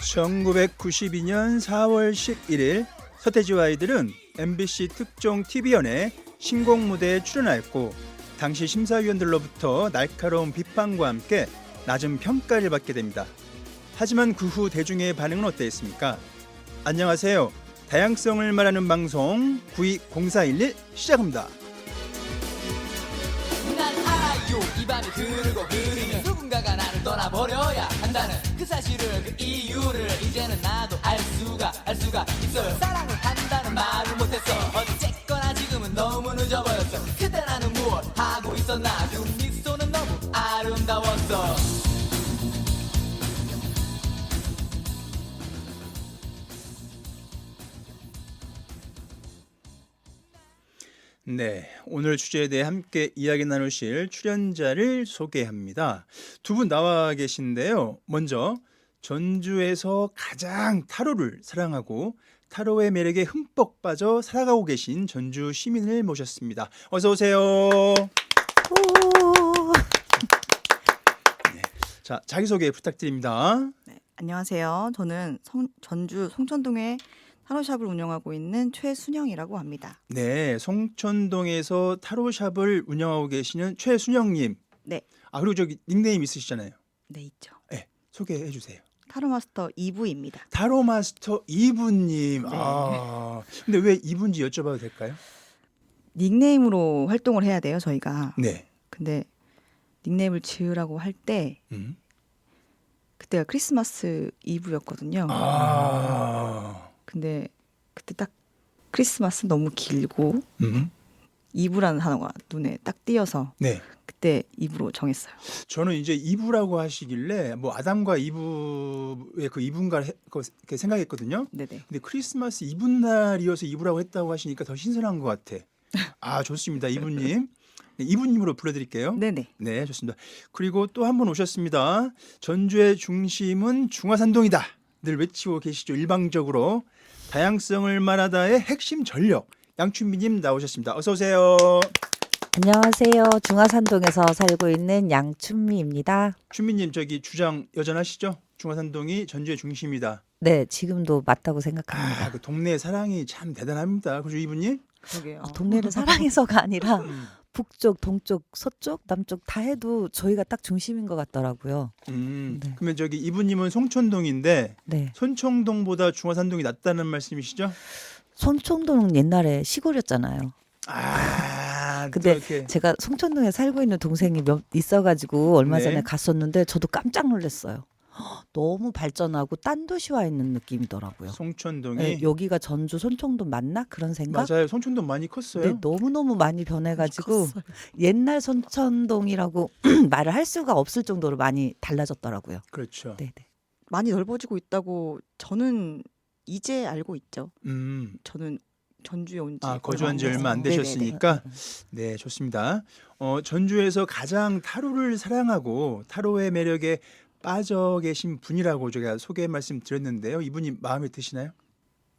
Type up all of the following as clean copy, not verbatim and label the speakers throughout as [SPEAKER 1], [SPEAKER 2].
[SPEAKER 1] 1992년 4월 11일 서태지와 아이들은 MBC 특종 TV연의 신곡 무대에 출연하였고 당시 심사위원들로부터 날카로운 비판과 함께 낮은 평가를 받게 됩니다. 하지만 그 후 대중의 반응은 어땠습니까? 안녕하세요. 다양성을 말하는 방송 920411 시작합니다.
[SPEAKER 2] 난 알아요. 이 밤이 흐르고 흐르면 누군가가 나를 떠나버려야 한다는 그 사실을, 그 이유를 이제는 나도 알 수가 있어요. 사랑을 한다는 말을 못했어. 어쨌거나 지금은 너무 늦어버렸어. 그때 나는 무엇 하고 있었나. 그 미소는 너무 아름다웠어.
[SPEAKER 1] 네, 오늘 주제에 대해 함께 이야기 나누실 출연자를 소개합니다. 두 분 나와 계신데요. 먼저 전주에서 가장 타로를 사랑하고 타로의 매력에 흠뻑 빠져 살아가고 계신 전주 시민을 모셨습니다. 어서 오세요. 네, 자, 자기소개 부탁드립니다.
[SPEAKER 3] 네, 안녕하세요. 저는 전주 송천동에 타로샵을 운영하고 있는 최순영이라고 합니다.
[SPEAKER 1] 네, 송천동에서 타로샵을 운영하고 계시는 최순영님.
[SPEAKER 3] 네.
[SPEAKER 1] 아, 그리고 저기 닉네임 있으시잖아요.
[SPEAKER 3] 네, 있죠.
[SPEAKER 1] 네, 소개해 주세요.
[SPEAKER 3] 타로마스터 2부입니다.
[SPEAKER 1] 타로마스터 이분님.
[SPEAKER 3] 네.
[SPEAKER 1] 아, 근데 왜 이분인지 여쭤봐도 될까요?
[SPEAKER 3] 닉네임으로 활동을 해야 돼요, 저희가.
[SPEAKER 1] 네.
[SPEAKER 3] 근데 닉네임을 지으라고 할 때
[SPEAKER 1] 음.
[SPEAKER 3] 그때가 크리스마스 이브였거든요.
[SPEAKER 1] 아.
[SPEAKER 3] 근데 그때 딱 크리스마스 너무 길고
[SPEAKER 1] 음.
[SPEAKER 3] 이브라는 단어가 눈에 딱 띄어서
[SPEAKER 1] 네.
[SPEAKER 3] 그때 이브로 정했어요.
[SPEAKER 1] 저는 이제 이브라고 하시길래 뭐 아담과 이브의 그 이브인가 그렇게 생각했거든요.
[SPEAKER 3] 네네.
[SPEAKER 1] 근데 크리스마스 이브날이어서 이브라고 했다고 하시니까 더 신선한 것 같아. 아, 좋습니다. 이브님. 네, 이브님으로 불러드릴게요.
[SPEAKER 3] 네네.
[SPEAKER 1] 네, 좋습니다. 그리고 또 한 분 오셨습니다. 전주의 중심은 중화산동이다. 늘 외치고 계시죠. 일방적으로. 다양성을 말하다의 핵심 전력. 양춘미님 나오셨습니다. 어서 오세요.
[SPEAKER 4] 안녕하세요. 중화산동에서 살고 있는 양춘미입니다.
[SPEAKER 1] 춘미님 저기 주장 여전하시죠? 중화산동이 전주의 중심이다.
[SPEAKER 4] 네, 지금도 맞다고 생각합니다.
[SPEAKER 1] 아, 그 동네 사랑이 참 대단합니다. 그죠, 이분님?
[SPEAKER 3] 그러게요.
[SPEAKER 4] 동네를 사랑해서가 아니라
[SPEAKER 1] 음.
[SPEAKER 4] 북쪽, 동쪽, 서쪽, 남쪽 다 해도 저희가 딱 중심인 것 같더라고요. 네.
[SPEAKER 1] 그러면 저기 이분님은 송천동인데
[SPEAKER 4] 네,
[SPEAKER 1] 손청동보다 중화산동이 낫다는 말씀이시죠?
[SPEAKER 4] 송천동 옛날에 시골이었잖아요.
[SPEAKER 1] 아,
[SPEAKER 4] 근데
[SPEAKER 1] 그렇게.
[SPEAKER 4] 제가 송천동에 살고 있는 동생이 몇 있어가지고 얼마
[SPEAKER 1] 네.
[SPEAKER 4] 전에 갔었는데 저도 깜짝 놀랐어요. 너무 발전하고 딴 도시 와 있는 느낌이더라고요.
[SPEAKER 1] 송천동이
[SPEAKER 4] 네, 여기가 전주 손청동 맞나? 그런 생각?
[SPEAKER 1] 맞아요. 송천동 많이 컸어요.
[SPEAKER 4] 네, 너무너무 많이 변해가지고
[SPEAKER 3] 컸어요.
[SPEAKER 4] 옛날 손천동이라고 말을 할 수가 없을 정도로 많이 달라졌더라고요.
[SPEAKER 1] 그렇죠.
[SPEAKER 4] 네네.
[SPEAKER 3] 많이 넓어지고 있다고 저는 이제 알고 있죠. 저는 전주에 온 지
[SPEAKER 1] 거주한 지
[SPEAKER 3] 얼마
[SPEAKER 1] 얼마 안
[SPEAKER 3] 돼서.
[SPEAKER 1] 되셨으니까. 네, 좋습니다. 전주에서 가장 타로를 사랑하고 타로의 매력에 빠져 계신 분이라고 제가 소개 말씀 드렸는데요. 이분이 마음에 드시나요?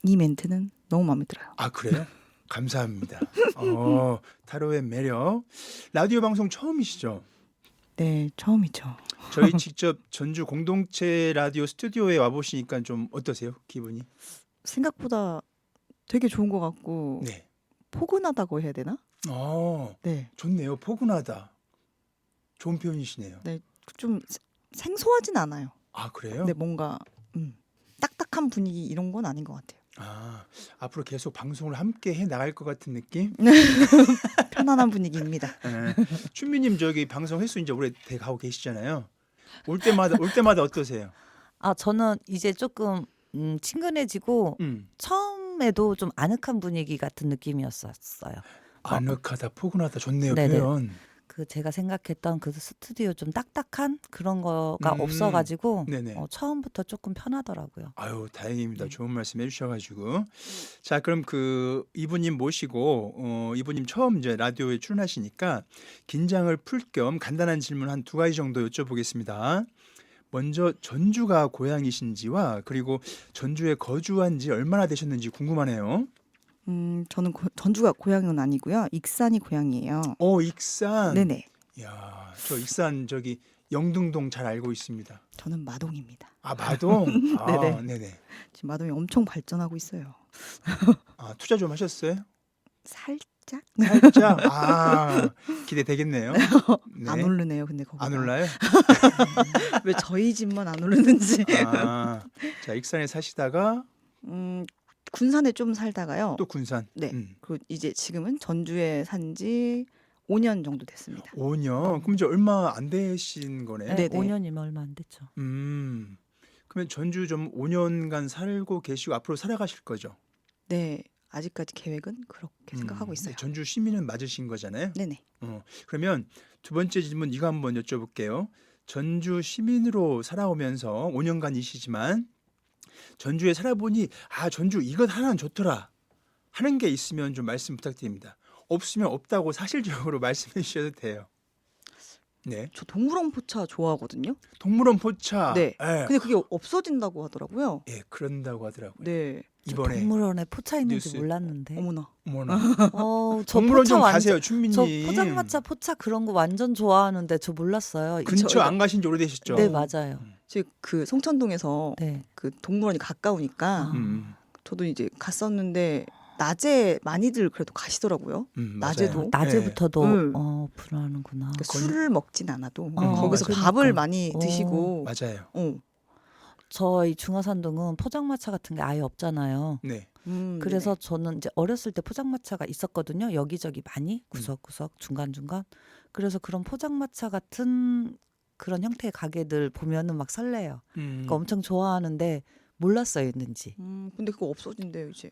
[SPEAKER 3] 이 멘트는 너무 마음에 들어요.
[SPEAKER 1] 아, 그래요? 감사합니다. 타로의 매력. 라디오 방송 처음이시죠?
[SPEAKER 3] 네, 처음이죠.
[SPEAKER 1] 저희 직접 전주 공동체 라디오 스튜디오에 와 보시니까 좀 어떠세요? 기분이?
[SPEAKER 3] 생각보다 되게 좋은 것 같고
[SPEAKER 1] 네.
[SPEAKER 3] 포근하다고 해야 되나? 네,
[SPEAKER 1] 좋네요. 포근하다. 좋은 표현이시네요.
[SPEAKER 3] 좀 생소하진 않아요.
[SPEAKER 1] 아, 그래요?
[SPEAKER 3] 근데 뭔가 딱딱한 분위기 이런 건 아닌 것 같아요.
[SPEAKER 1] 아, 앞으로 계속 방송을 함께 해 나갈 것 같은 느낌?
[SPEAKER 3] 편안한 분위기입니다.
[SPEAKER 1] 예. 춘미님 저기 방송 횟수 이제 오래 돼 가고 계시잖아요. 올 때마다 어떠세요?
[SPEAKER 4] 아, 저는 이제 조금 친근해지고 처음에도 좀 아늑한 분위기 같은 느낌이었어요.
[SPEAKER 1] 아늑하다, 포근하다 좋네요.
[SPEAKER 4] 네네.
[SPEAKER 1] 표현.
[SPEAKER 4] 그 제가 생각했던 그 스튜디오 좀 딱딱한 그런 거가
[SPEAKER 1] 음.
[SPEAKER 4] 없어가지고
[SPEAKER 1] 네네.
[SPEAKER 4] 처음부터 조금 편하더라고요.
[SPEAKER 1] 아유, 다행입니다.
[SPEAKER 4] 네.
[SPEAKER 1] 좋은 말씀 해주셔가지고. 자, 그럼 그 이분님 모시고 이분님 처음 이제 라디오에 출연하시니까 긴장을 풀 겸 간단한 질문 한 두 가지 정도 여쭤보겠습니다. 먼저 전주가 고향이신지와 그리고 전주에 거주한 지 얼마나 되셨는지 궁금하네요.
[SPEAKER 3] 저는 전주가 고향은 아니고요. 익산이 고향이에요.
[SPEAKER 1] 익산.
[SPEAKER 3] 네네.
[SPEAKER 1] 야, 저 익산 저기 영등동 잘 알고 있습니다.
[SPEAKER 3] 저는 마동입니다.
[SPEAKER 1] 아, 마동? 아,
[SPEAKER 3] 네네.
[SPEAKER 1] 네네.
[SPEAKER 3] 지금 마동이 엄청 발전하고 있어요.
[SPEAKER 1] 아, 투자 좀 하셨어요?
[SPEAKER 3] 살짝
[SPEAKER 1] 살짝? 아, 기대되겠네요. 네.
[SPEAKER 3] 안 오르네요. 근데 거기가
[SPEAKER 1] 안 올라요?
[SPEAKER 3] 왜 저희 집만 안 오르는지.
[SPEAKER 1] 아, 자, 익산에 사시다가
[SPEAKER 3] 군산에 좀 살다가요.
[SPEAKER 1] 또 군산.
[SPEAKER 3] 네. 그리고 이제 지금은 전주에 산지 5년 정도 됐습니다.
[SPEAKER 1] 5년? 그럼 이제 얼마 안 되신 거네?
[SPEAKER 4] 네,
[SPEAKER 3] 네네.
[SPEAKER 4] 5년이면 얼마 안 됐죠.
[SPEAKER 1] 그러면 전주 좀 5년간 살고 계시고 앞으로 살아가실 거죠?
[SPEAKER 3] 네. 아직까지 계획은 그렇게 생각하고 있어요.
[SPEAKER 1] 전주 시민은 맞으신 거잖아요.
[SPEAKER 3] 네네.
[SPEAKER 1] 그러면 두 번째 질문 이거 한번 여쭤볼게요. 전주 시민으로 살아오면서 5년간이시지만 전주에 살아보니 아, 전주 이것 하나는 좋더라 하는 게 있으면 좀 말씀 부탁드립니다. 없으면 없다고 사실적으로 말씀해 주셔도 돼요. 네.
[SPEAKER 3] 저 동물원 포차 좋아하거든요.
[SPEAKER 1] 동물원 포차.
[SPEAKER 3] 네.
[SPEAKER 1] 예.
[SPEAKER 3] 근데 그게 없어진다고 하더라고요.
[SPEAKER 1] 예, 그런다고 하더라고요.
[SPEAKER 3] 네.
[SPEAKER 1] 이번에
[SPEAKER 4] 동물원에 포차 있는지
[SPEAKER 1] 뉴스.
[SPEAKER 4] 몰랐는데.
[SPEAKER 3] 어머나.
[SPEAKER 1] 어머나.
[SPEAKER 4] 저
[SPEAKER 1] 동물원
[SPEAKER 4] 포차
[SPEAKER 1] 좀
[SPEAKER 4] 완전
[SPEAKER 1] 가세요, 춘민님.
[SPEAKER 4] 저 포장마차 포차 그런 거 완전 좋아하는데 저 몰랐어요.
[SPEAKER 1] 근처 안 가신 지 오래되셨죠?
[SPEAKER 4] 네, 맞아요.
[SPEAKER 3] 지금 그 송천동에서
[SPEAKER 4] 네.
[SPEAKER 3] 그 동물원이 가까우니까
[SPEAKER 1] 음,
[SPEAKER 3] 저도 이제 갔었는데 낮에 많이들 그래도 가시더라고요.
[SPEAKER 1] 맞아요.
[SPEAKER 3] 낮에도?
[SPEAKER 4] 낮에부터도
[SPEAKER 3] 네.
[SPEAKER 4] 오픈하는구나.
[SPEAKER 3] 그러니까 술을 먹진 않아도
[SPEAKER 4] 어,
[SPEAKER 3] 거기서
[SPEAKER 4] 그러니까.
[SPEAKER 3] 밥을 많이 드시고
[SPEAKER 1] 맞아요.
[SPEAKER 4] 저희 중화산동은 포장마차 같은 게 아예 없잖아요.
[SPEAKER 1] 네.
[SPEAKER 4] 그래서 저는 이제 어렸을 때 포장마차가 있었거든요. 여기저기 많이 구석구석 중간중간. 그래서 그런 포장마차 같은 그런 형태의 가게들 보면은 막 설레요. 그러니까 엄청 좋아하는데 몰랐어요, 있는지.
[SPEAKER 3] 근데 그거 없어진대요 이제.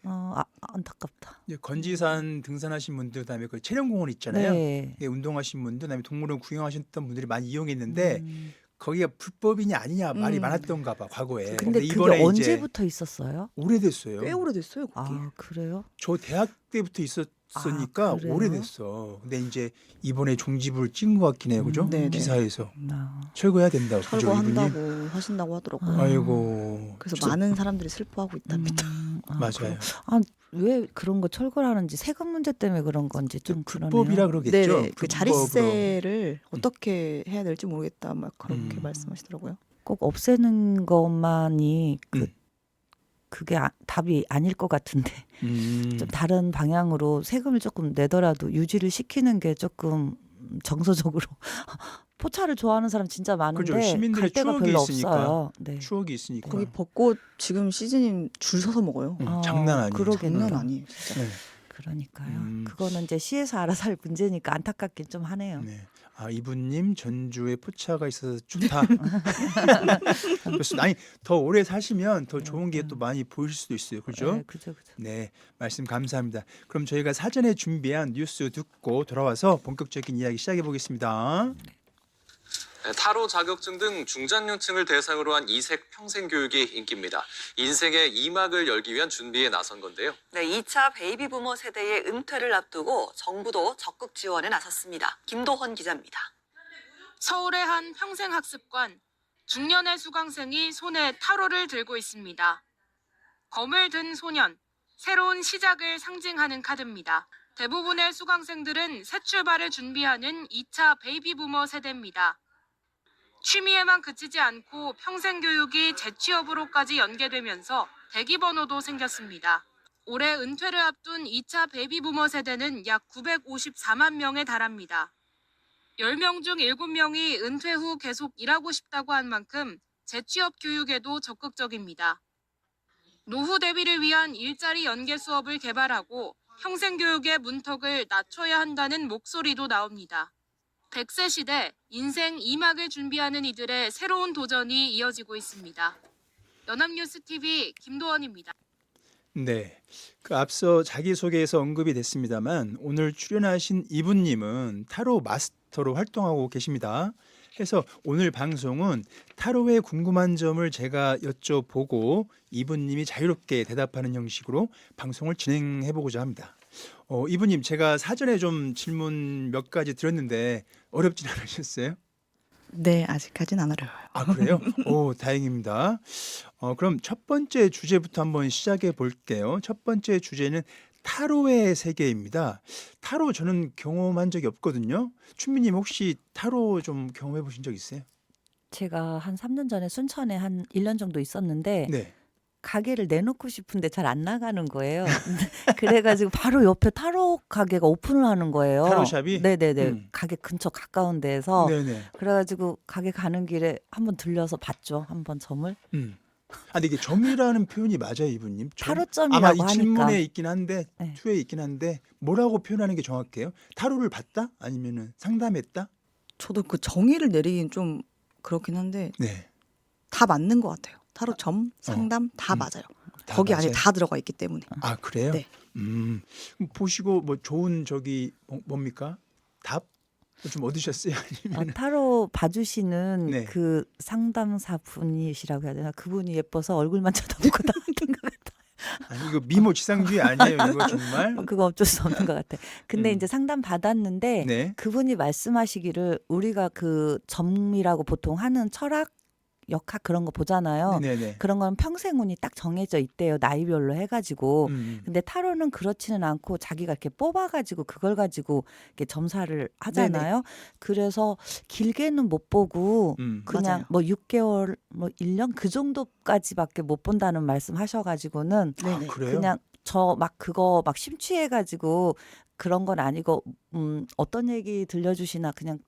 [SPEAKER 4] 안타깝다.
[SPEAKER 1] 이제 건지산 등산하신 분들 그다음에 그 체령공원 있잖아요.
[SPEAKER 4] 네.
[SPEAKER 1] 예, 운동하신 분들 그다음에 동물원 구경하셨던 분들이 많이 이용했는데
[SPEAKER 4] 음.
[SPEAKER 1] 거기가 불법이냐 아니냐 말이
[SPEAKER 3] 음.
[SPEAKER 1] 많았던가 봐 과거에.
[SPEAKER 4] 근데 그게
[SPEAKER 1] 이번에 이제
[SPEAKER 4] 언제부터 있었어요?
[SPEAKER 1] 오래됐어요.
[SPEAKER 3] 꽤 오래됐어요 거기.
[SPEAKER 4] 아, 그래요?
[SPEAKER 1] 저 대학 때부터 있었으니까
[SPEAKER 4] 그래요?
[SPEAKER 1] 오래됐어. 근데 이제 이번에 종지부를 찍은 것 같긴 해요, 그죠?
[SPEAKER 3] 네네.
[SPEAKER 1] 기사에서
[SPEAKER 4] 나.
[SPEAKER 1] 철거해야 된다고. 그죠, 이분이?
[SPEAKER 3] 철거한다고 하신다고 하더라고요.
[SPEAKER 1] 아이고.
[SPEAKER 3] 그래서 많은 사람들이 슬퍼하고 있답니다.
[SPEAKER 1] 맞아요.
[SPEAKER 4] 왜 그런 거 철거를 하는지 세금 문제 때문에 그런 건지 좀 그러네요.
[SPEAKER 1] 불법이라 그러겠죠.
[SPEAKER 3] 네네. 그
[SPEAKER 1] 불법으로.
[SPEAKER 3] 자릿세를 어떻게 해야 될지 모르겠다 막 그렇게 말씀하시더라고요.
[SPEAKER 4] 꼭 없애는 것만이 그게 답이 아닐 것 같은데 좀 다른 방향으로 세금을 조금 내더라도 유지를 시키는 게 조금 정서적으로 포차를 좋아하는 사람 진짜 많은데
[SPEAKER 1] 그죠. 시민들의
[SPEAKER 4] 갈 데가
[SPEAKER 1] 추억이
[SPEAKER 4] 별로
[SPEAKER 1] 있으니까.
[SPEAKER 4] 없어요. 네.
[SPEAKER 1] 추억이 있으니까.
[SPEAKER 3] 거기 벚꽃 지금 시즌인 줄 서서 먹어요.
[SPEAKER 1] 장난 아니에요.
[SPEAKER 4] 그러겠네요.
[SPEAKER 3] 장난 아니에요 진짜.
[SPEAKER 1] 네.
[SPEAKER 4] 그러니까요.
[SPEAKER 1] 음.
[SPEAKER 4] 그거는 이제 시에서 알아서 할 문제니까 안타깝긴 좀 하네요.
[SPEAKER 1] 네. 아, 이분님 전주에 포차가 있어서 좋다. 좋습니다. 아니 더 오래 사시면 더 좋은 게 또 많이 보일 수도 있어요. 그죠?
[SPEAKER 4] 네, 그죠.
[SPEAKER 1] 네, 말씀 감사합니다. 그럼 저희가 사전에 준비한 뉴스 듣고 돌아와서 본격적인 이야기 시작해 보겠습니다.
[SPEAKER 5] 타로 자격증 등 중장년층을 대상으로 한 이색 평생교육이 인기입니다. 인생의 2막을 열기 위한 준비에 나선 건데요.
[SPEAKER 6] 네, 2차 베이비 부머 세대의 은퇴를 앞두고 정부도 적극 지원에 나섰습니다. 김도헌 기자입니다.
[SPEAKER 7] 서울의 한 평생학습관, 중년의 수강생이 손에 타로를 들고 있습니다. 검을 든 소년, 새로운 시작을 상징하는 카드입니다. 대부분의 수강생들은 새 출발을 준비하는 2차 베이비 부머 세대입니다. 취미에만 그치지 않고 평생 교육이 재취업으로까지 연계되면서 대기번호도 생겼습니다. 올해 은퇴를 앞둔 2차 베이비 부머 세대는 약 954만 명에 달합니다. 10명 중 7명이 은퇴 후 계속 일하고 싶다고 한 만큼 재취업 교육에도 적극적입니다. 노후 대비를 위한 일자리 연계 수업을 개발하고 평생 교육의 문턱을 낮춰야 한다는 목소리도 나옵니다. 100세 시대 인생 2막을 준비하는 이들의 새로운 도전이 이어지고 있습니다. 연합뉴스TV 김도원입니다.
[SPEAKER 1] 네, 그 앞서 자기소개에서 언급이 됐습니다만 오늘 출연하신 이분님은 타로 마스터로 활동하고 계십니다. 해서 오늘 방송은 타로에 궁금한 점을 제가 여쭤보고 이분님이 자유롭게 대답하는 형식으로 방송을 진행해 보고자 합니다. 이분님 제가 사전에 좀 질문 몇 가지 드렸는데 어렵진 않으셨어요?
[SPEAKER 3] 네, 아직까지는 안 어려워요.
[SPEAKER 1] 아, 그래요? 오, 다행입니다. 그럼 첫 번째 주제부터 한번 시작해 볼게요. 첫 번째 주제는 타로의 세계입니다. 타로 저는 경험한 적이 없거든요. 춘미님 혹시 타로 좀 경험해 보신 적 있어요?
[SPEAKER 4] 제가 한 3년 전에 순천에 한 1년 정도 있었는데
[SPEAKER 1] 네.
[SPEAKER 4] 가게를 내놓고 싶은데 잘 안 나가는 거예요. 그래가지고 바로 옆에 타로 가게가 오픈을 하는 거예요.
[SPEAKER 1] 타로샵이?
[SPEAKER 4] 네네네. 가게 근처 가까운 데에서.
[SPEAKER 1] 네네.
[SPEAKER 4] 그래가지고 가게 가는 길에 한번 들려서 봤죠. 한번 점을.
[SPEAKER 1] 아, 근데 이게 점이라는 표현이 맞아요, 이분님?
[SPEAKER 4] 타로점이라고
[SPEAKER 1] 아마 이
[SPEAKER 4] 하니까.
[SPEAKER 1] 질문에 있긴 한데,
[SPEAKER 4] 네.
[SPEAKER 1] 투에 있긴 한데, 뭐라고 표현하는 게 정확해요? 타로를 봤다? 아니면은 상담했다?
[SPEAKER 3] 저도 그 정의를 내리긴 좀 그렇긴 한데
[SPEAKER 1] 네.
[SPEAKER 3] 다 맞는 것 같아요. 타로 점, 상담 다 맞아요.
[SPEAKER 1] 다
[SPEAKER 3] 거기 안에
[SPEAKER 1] 맞아요?
[SPEAKER 3] 다 들어가 있기 때문에.
[SPEAKER 1] 아, 그래요?
[SPEAKER 3] 네.
[SPEAKER 1] 그럼 보시고 뭐 좋은 저기 뭡니까? 답? 좀 얻으셨어요? 아니면
[SPEAKER 4] 타로 봐주시는
[SPEAKER 1] 네.
[SPEAKER 4] 그 상담사 분이시라고 해야 되나? 그분이 예뻐서 얼굴만 쳐다보고 나왔던 것 같아요.
[SPEAKER 1] 아니 이거 미모 지상주의 아니에요, 이거 정말?
[SPEAKER 4] 그거 어쩔 수 없는 것 같아. 근데
[SPEAKER 1] 음.
[SPEAKER 4] 이제 상담 받았는데
[SPEAKER 1] 네.
[SPEAKER 4] 그분이 말씀하시기를 우리가 그 점이라고 보통 하는 철학, 역학 그런 거 보잖아요.
[SPEAKER 1] 네네.
[SPEAKER 4] 그런 건 평생 운이 딱 정해져 있대요. 나이별로 해가지고.
[SPEAKER 1] 음.
[SPEAKER 4] 근데 타로는 그렇지는 않고 자기가 이렇게 뽑아가지고 그걸 가지고 이렇게 점사를 하잖아요. 그래서 길게는 못 보고 그냥
[SPEAKER 3] 맞아요.
[SPEAKER 4] 뭐 6개월, 뭐 1년 그 정도까지밖에 못 본다는 말씀하셔가지고는
[SPEAKER 1] 아, 그래요?
[SPEAKER 4] 그냥 저 막 그거 막 심취해가지고 그런 건 아니고 어떤 얘기 들려주시나 그냥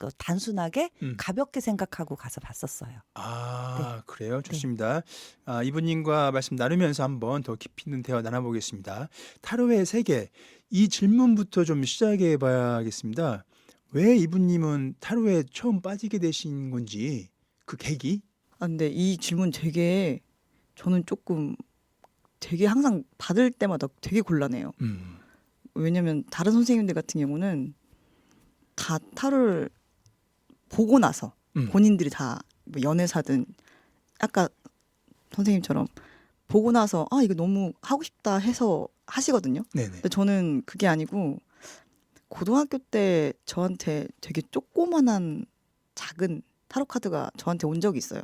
[SPEAKER 4] 그 단순하게 가볍게 생각하고 가서 봤었어요.
[SPEAKER 1] 아, 그래요? 좋습니다. 아, 이분님과 말씀 나누면서 한번 더 깊이 있는 대화 나눠보겠습니다. 타로의 세계, 이 질문부터 좀 시작해 봐야겠습니다. 왜 이분님은 타로에 처음 빠지게 되신 건지, 그 계기?
[SPEAKER 3] 아, 근데 이 질문 되게 저는 조금 되게 항상 받을 때마다 되게 곤란해요. 왜냐면 다른 선생님들 같은 경우는 다 타로를 보고 나서 본인들이 다뭐 연애사든 아까 선생님처럼 보고 나서 아 이거 너무 하고 싶다 해서 하시거든요.
[SPEAKER 1] 네네.
[SPEAKER 3] 근데 저는 그게 아니고 고등학교 때 저한테 되게 조그만한 작은 타로 카드가 저한테 온 적이 있어요.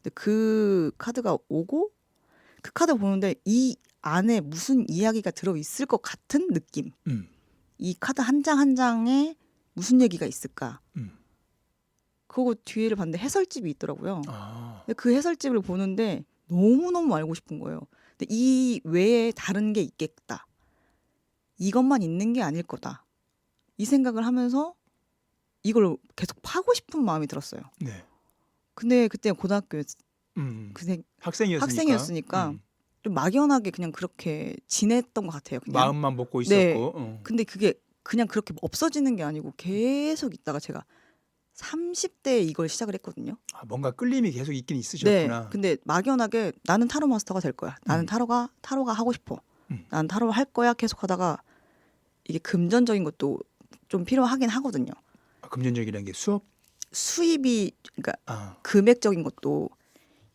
[SPEAKER 3] 근데 그 카드가 오고 그 카드 보는데 이 안에 무슨 이야기가 들어 있을 것 같은 느낌. 이 카드 한 장 한 장에 무슨 얘기가 있을까? 그거 뒤에를 봤는데 해설집이 있더라고요.
[SPEAKER 1] 아,
[SPEAKER 3] 근데 그 해설집을 보는데 너무너무 알고 싶은 거예요. 근데 이 외에 다른 게 있겠다. 이것만 있는 게 아닐 거다. 이 생각을 하면서 이걸 계속 파고 싶은 마음이 들었어요.
[SPEAKER 1] 네.
[SPEAKER 3] 근데 그때 고등학교
[SPEAKER 1] 학생이었으니까.
[SPEAKER 3] 좀 막연하게 그냥 그렇게 지냈던 것 같아요. 그냥.
[SPEAKER 1] 마음만 먹고 있었고.
[SPEAKER 3] 네. 근데 그게 그냥 그렇게 없어지는 게 아니고 계속 있다가 제가 30대에 이걸 시작을 했거든요.
[SPEAKER 1] 아, 뭔가 끌림이 계속 있긴
[SPEAKER 3] 네.
[SPEAKER 1] 있으셨구나.
[SPEAKER 3] 근데 막연하게 나는 타로 마스터가 될 거야. 나는 타로가 하고 싶어. 나는 타로 할 거야. 계속 하다가 이게 금전적인 것도 좀 필요하긴 하거든요.
[SPEAKER 1] 아, 금전적이라는 게 수업?
[SPEAKER 3] 수입이 그러니까
[SPEAKER 1] 아,
[SPEAKER 3] 금액적인 것도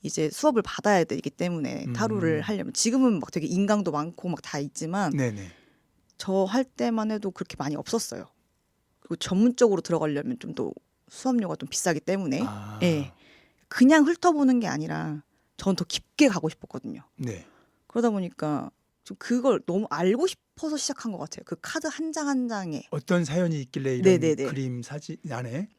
[SPEAKER 3] 이제 수업을 받아야 되기 때문에 타로를 하려면 지금은 막 되게 인강도 많고 막 다 있지만
[SPEAKER 1] 네네.
[SPEAKER 3] 저 할 때만 해도 그렇게 많이 없었어요. 그리고 전문적으로 들어가려면 좀 더 수업료가 좀 비싸기 때문에
[SPEAKER 1] 아,
[SPEAKER 3] 예. 그냥 훑어보는 게 아니라 전 더 깊게 가고 싶었거든요.
[SPEAKER 1] 네.
[SPEAKER 3] 그러다 보니까 좀 그걸 너무 알고 싶어서 시작한 것 같아요. 그 카드 한 장 한 장에
[SPEAKER 1] 어떤 사연이 있길래 이런
[SPEAKER 3] 네네네.
[SPEAKER 1] 그림 사진 안에